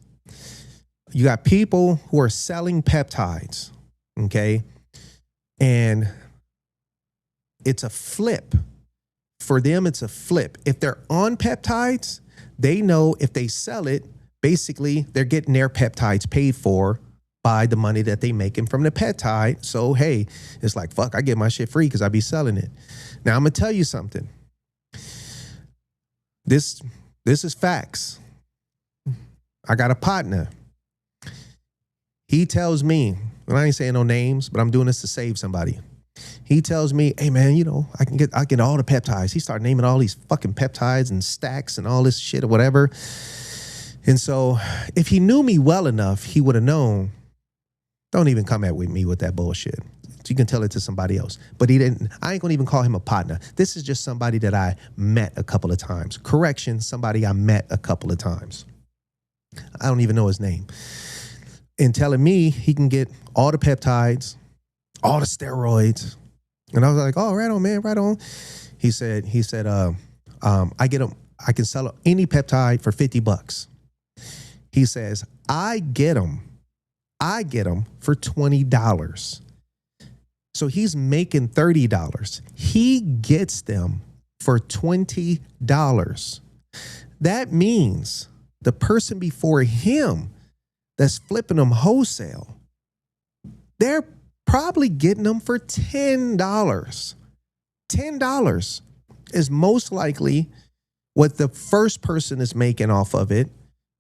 You got people who are selling peptides, okay? And it's a flip. For them, it's a flip. If they're on peptides, they know if they sell it, basically they're getting their peptides paid for by the money that they making from the peptide. So, hey, it's like, fuck, I get my shit free because I be selling it. Now, I'm going to tell you something. This is facts. I got a partner. He tells me, and I ain't saying no names, but I'm doing this to save somebody. He tells me, hey man, I can get all the peptides. He started naming all these fucking peptides and stacks and all this shit or whatever. And so if he knew me well enough, he would have known, don't even come at me with that bullshit. You can tell it to somebody else. But he didn't. I ain't gonna even call him a partner. This is just somebody that I met a couple of times. Correction, somebody I met a couple of times. I don't even know his name. And telling me he can get all the peptides, all the steroids. And I was like, oh, right on, man, right on. He said, I get them. I can sell any peptide for $50. He says, I get them for $20. So he's making $30. He gets them for $20. That means the person before him that's flipping them wholesale, they're probably getting them for $10. $10 is most likely what the first person is making off of it,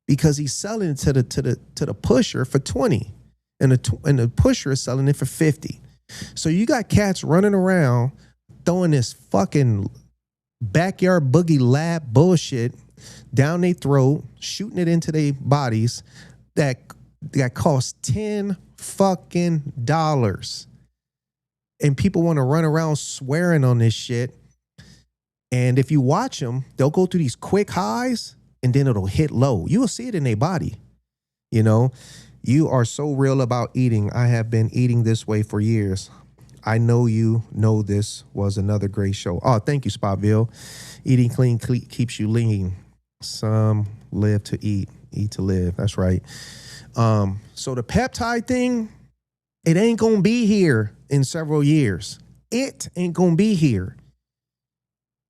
because he's selling it to the pusher for $20, and the pusher is selling it for $50. So you got cats running around throwing this fucking backyard boogie lab bullshit down their throat, shooting it into their bodies that cost $10 fucking dollars. And people want to run around swearing on this shit. And if you watch them, they'll go through these quick highs and then it'll hit low. You will see it in their body. You know, you are so real about eating. I have been eating this way for years. I know you know this was another great show. Oh, thank you, Spotville. Eating clean keeps you lean. Some live to eat to live. That's right. So the peptide thing, it ain't going to be here in several years. It ain't going to be here.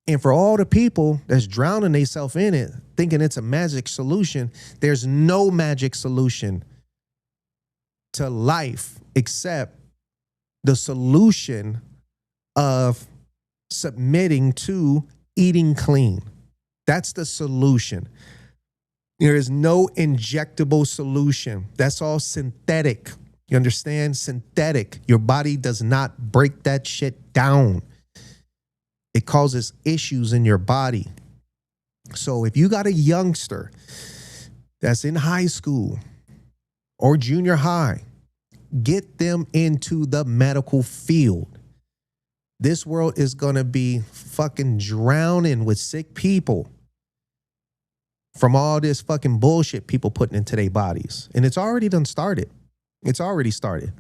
And for all the people that's drowning themselves in it, thinking it's a magic solution, there's no magic solution to life except the solution of submitting to eating clean. That's the solution. There is no injectable solution. That's all synthetic. You understand? Synthetic. Your body does not break that shit down. It causes issues in your body. So if you got a youngster that's in high school or junior high, get them into the medical field. This world is going to be fucking drowning with sick people from all this fucking bullshit people putting into their bodies. And it's already done started. It's already started.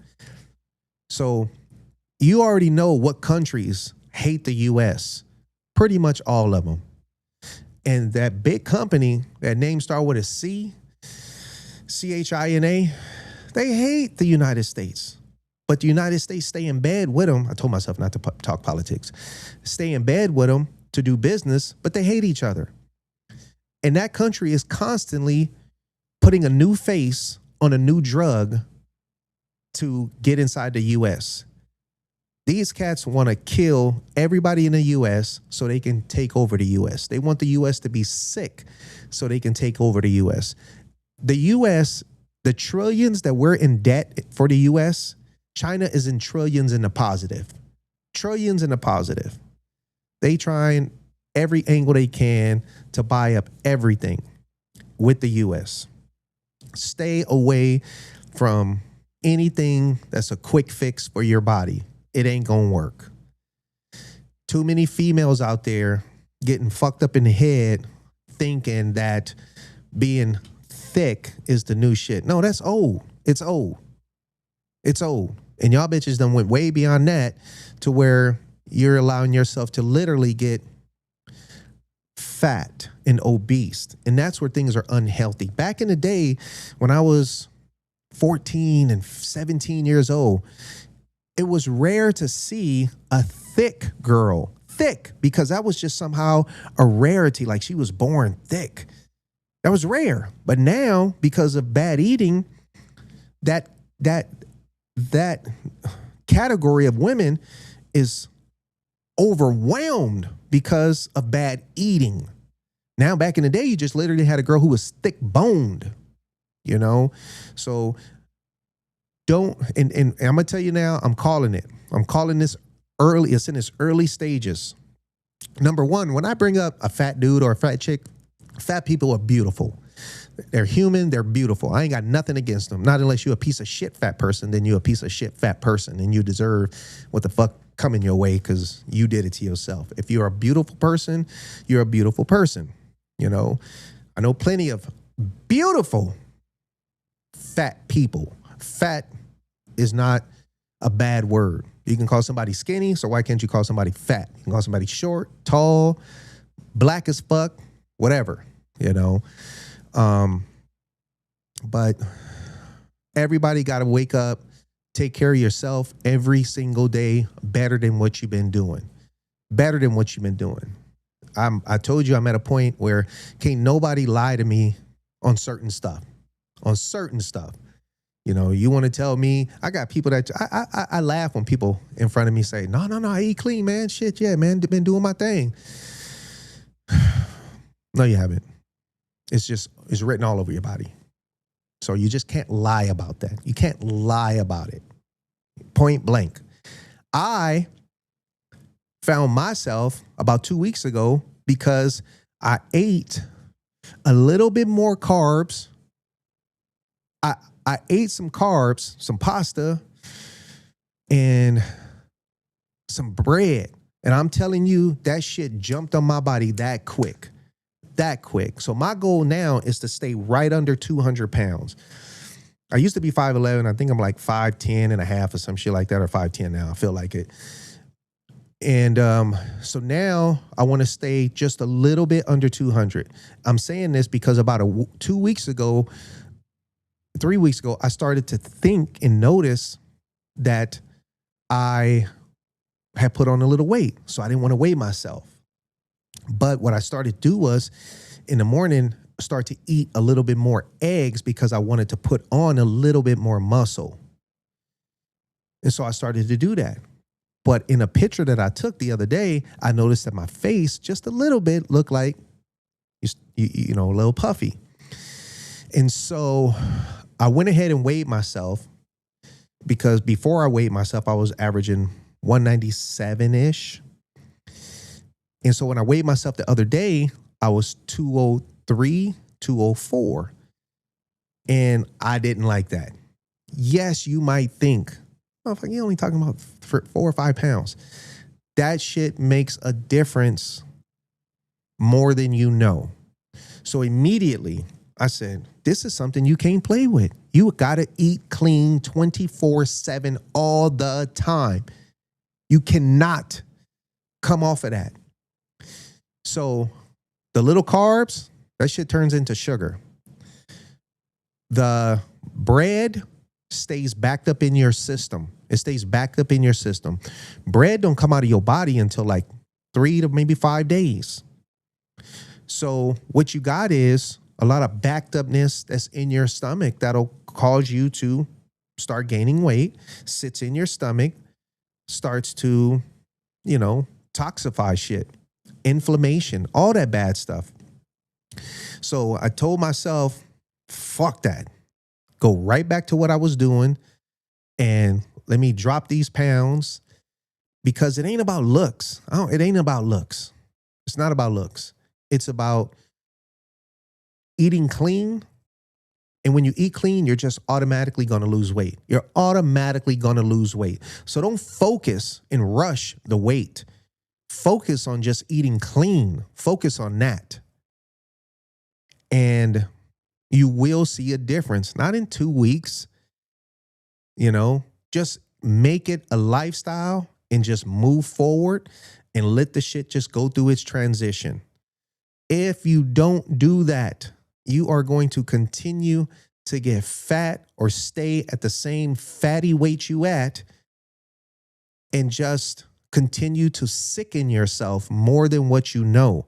So you already know what countries hate the U.S. Pretty much all of them. And that big company, that name start with a C, China, they hate the United States. But the United States stay in bed with them. I told myself not to talk politics. Stay in bed with them to do business, but they hate each other. And that country is constantly putting a new face on a new drug to get inside the U.S. These cats want to kill everybody in the U.S. so they can take over the U.S. They want the U.S. to be sick so they can take over the U.S. The U.S., the trillions that we're in debt for the U.S., China is in trillions in the positive. Trillions in the positive. They trying every angle they can to buy up everything with the U.S. Stay away from anything that's a quick fix for your body. It ain't gonna work. Too many females out there getting fucked up in the head thinking that being thick is the new shit. No, that's old. It's old. It's old. And y'all bitches done went way beyond that to where you're allowing yourself to literally get fat and obese. And that's where things are unhealthy. Back in the day when I was 14 and 17 years old, it was rare to see a thick girl. Thick, because that was just somehow a rarity, like she was born thick. That was rare. But now, because of bad eating, that category of women is overwhelmed because of bad eating. Now, back in the day, you just literally had a girl who was thick boned, you know? So don't, and I'm going to tell you now, I'm calling it. I'm calling this early. It's in its early stages. Number one, when I bring up a fat dude or a fat chick, fat people are beautiful. They're human. They're beautiful. I ain't got nothing against them. Not unless you're a piece of shit fat person, then you're a piece of shit fat person and you deserve what the fuck coming your way because you did it to yourself. If you're a beautiful person, you're a beautiful person. You know, I know plenty of beautiful fat people. Fat is not a bad word. You can call somebody skinny, so why can't you call somebody fat? You can call somebody short, tall, black as fuck, whatever, you know. But everybody got to wake up, take care of yourself every single day better than what you've been doing. Better than what you've been doing. I told you I'm at a point where can't nobody lie to me on certain stuff. On certain stuff. You know, you want to tell me, I got people that, I laugh when people in front of me say, no, I eat clean, man. Shit, yeah, man, been doing my thing. No, you haven't. It's written all over your body. So you just can't lie about that. You can't lie about it. Point blank. I found myself about 2 weeks ago because I ate a little bit more carbs. I ate some carbs, some pasta, and some bread. And I'm telling you, that shit jumped on my body that quick. That quick. So my goal now is to stay right under 200 pounds. I used to be 5'11". I think I'm like 5'10 and a half or some shit like that, or 5'10 now. I feel like it. And so now I want to stay just a little bit under 200. I'm saying this because about 2 weeks ago, 3 weeks ago, I started to think and notice that I had put on a little weight. So I didn't want to weigh myself. But what I started to do was in the morning, start to eat a little bit more eggs because I wanted to put on a little bit more muscle. And so I started to do that. But in a picture that I took the other day, I noticed that my face just a little bit looked like, you know, a little puffy. And so I went ahead and weighed myself because before I weighed myself, I was averaging 197-ish. And so when I weighed myself the other day, I was 203, 204. And I didn't like that. Yes, you might think, oh, you're only talking about 4 or 5 pounds. That shit makes a difference more than you know. So immediately I said, this is something you can't play with. You got to eat clean 24/7 all the time. You cannot come off of that. So the little carbs, that shit turns into sugar. The bread stays backed up in your system. It stays backed up in your system. Bread don't come out of your body until like 3 to maybe 5 days. So what you got is a lot of backed upness that's in your stomach that'll cause you to start gaining weight, sits in your stomach, starts to, you know, toxify shit, inflammation, all that bad stuff. So I told myself, fuck that. Go right back to what I was doing and let me drop these pounds because it ain't about looks. It ain't about looks. It's not about looks. It's about eating clean. And when you eat clean, you're just automatically going to lose weight. You're automatically going to lose weight. So don't focus and rush the weight. Focus on just eating clean. Focus on that. And you will see a difference. Not in 2 weeks. You know, just make it a lifestyle and just move forward and let the shit just go through its transition. If you don't do that, you are going to continue to get fat or stay at the same fatty weight you at and just continue to sicken yourself more than what you know.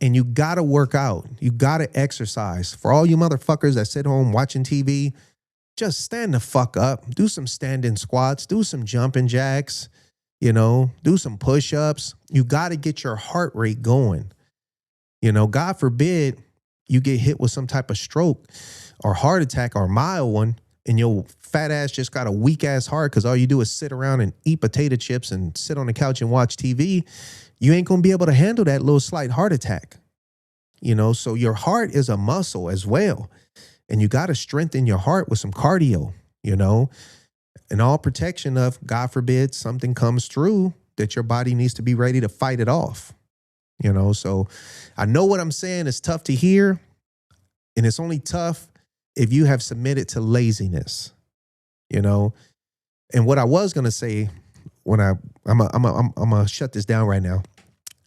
And you got to work out. You got to exercise. For all you motherfuckers that sit home watching TV, just stand the fuck up. Do some standing squats. Do some jumping jacks. You know, do some push-ups. You got to get your heart rate going. You know, God forbid you get hit with some type of stroke or heart attack or a mild one and your fat ass just got a weak ass heart because all you do is sit around and eat potato chips and sit on the couch and watch TV. You ain't going to be able to handle that little slight heart attack. You know, so your heart is a muscle as well. And you got to strengthen your heart with some cardio, you know, and all protection of, God forbid, something comes through that your body needs to be ready to fight it off. You know, so I know what I'm saying is tough to hear, and it's only tough if you have submitted to laziness, you know. And what I was going to say when I'm going to shut this down right now.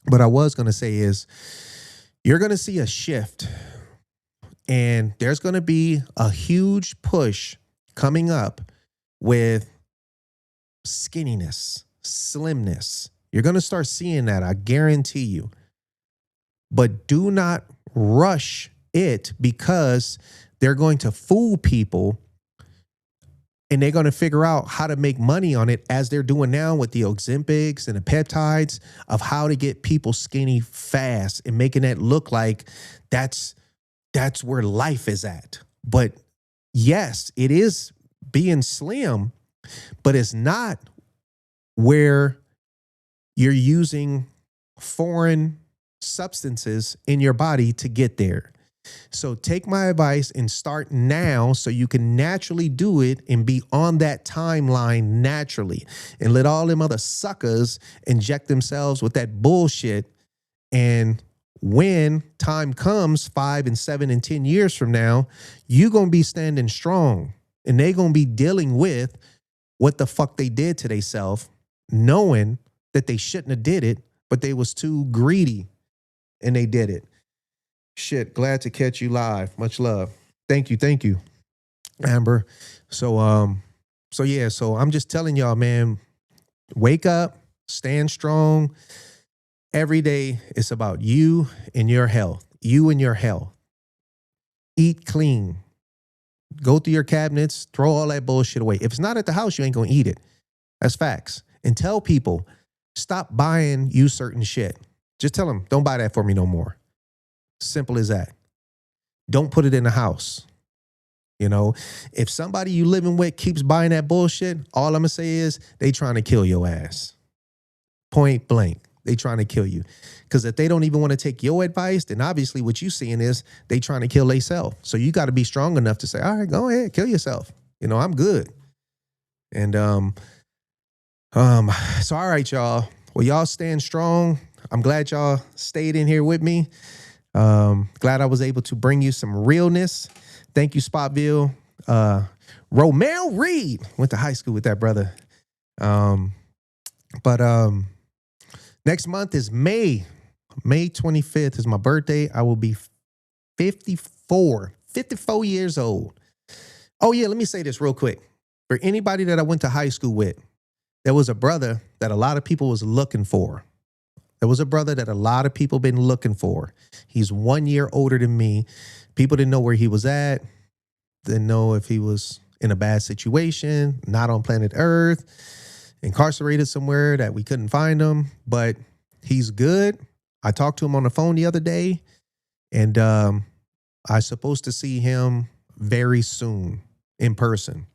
What I was going to say is you're going to see a shift, and there's going to be a huge push coming up with skinniness, slimness. You're going to start seeing that. I guarantee you. But do not rush it because they're going to fool people and they're going to figure out how to make money on it as they're doing now with the Ozempics and the peptides of how to get people skinny fast and making it look like that's where life is at. But yes, it is being slim, but it's not where you're using foreign substances in your body to get there. So take my advice and start now so you can naturally do it and be on that timeline naturally, and let all them other suckers inject themselves with that bullshit. And when time comes 5 and 7 and 10 years from now, you're going to be standing strong, and they're going to be dealing with what the fuck they did to themselves, knowing that they shouldn't have did it, but they was too greedy and they did it. Shit, glad to catch you live. Much love. Thank you, Amber. So I'm just telling y'all, man, wake up, stand strong. Every day it's about you and your health. You and your health. Eat clean. Go through your cabinets, throw all that bullshit away. If it's not at the house, you ain't gonna eat it. That's facts. And tell people, stop buying you certain shit. Just tell them, don't buy that for me no more. Simple as that. Don't put it in the house. You know, if somebody you living with keeps buying that bullshit, all I'm gonna say is they trying to kill your ass. Point blank. They trying to kill you. Because if they don't even want to take your advice, then obviously what you seeing is they trying to kill themselves. So you got to be strong enough to say, all right, go ahead, kill yourself. You know, I'm good. And so all right, y'all. Well, y'all stand strong. I'm glad y'all stayed in here with me. Glad I was able to bring you some realness. Thank you, Spotville. Romeo Reed went to high school with that brother. Next month is May 25th is my birthday. I will be 54 years old. Oh yeah, let me say this real quick. For anybody that I went to high school with, there was a brother that a lot of people was looking for. There was a brother that a lot of people been looking for. He's 1 year older than me. People didn't know where he was at. Didn't know if he was in a bad situation, not on planet Earth, incarcerated somewhere that we couldn't find him. But he's good. I talked to him on the phone the other day, and I'm supposed to see him very soon in person.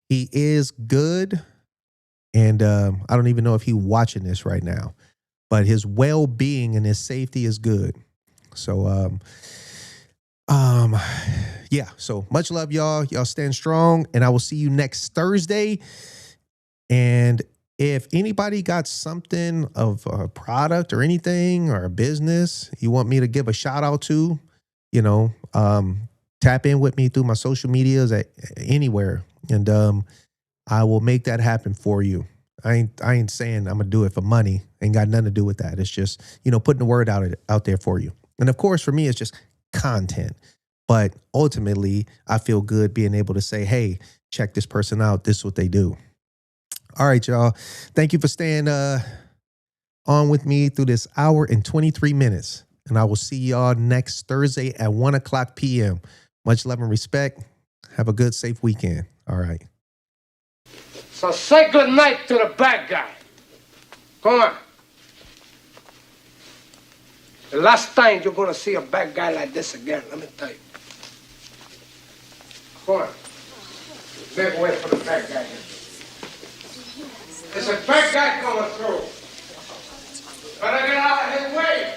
He is good, and I don't even know if he's watching this right now. But his well-being and his safety is good. So, yeah. So much love, y'all. Y'all stand strong, and I will see you next Thursday. And if anybody got something of a product or anything or a business you want me to give a shout out to, you know, tap in with me through my social medias at anywhere, and I will make that happen for you. I ain't saying I'm gonna do it for money. Ain't got nothing to do with that. It's just, you know, putting the word out there for you. And of course, for me, it's just content. But ultimately, I feel good being able to say, hey, check this person out. This is what they do. All right, y'all. Thank you for staying on with me through this hour and 23 minutes. And I will see y'all next Thursday at 1:00 p.m. Much love and respect. Have a good, safe weekend. All right. So say good night to the bad guy. Come on. The last time you're going to see a bad guy like this again, let me tell you. Come on. Make way for the bad guy. There's a bad guy coming through. Better get out of his way.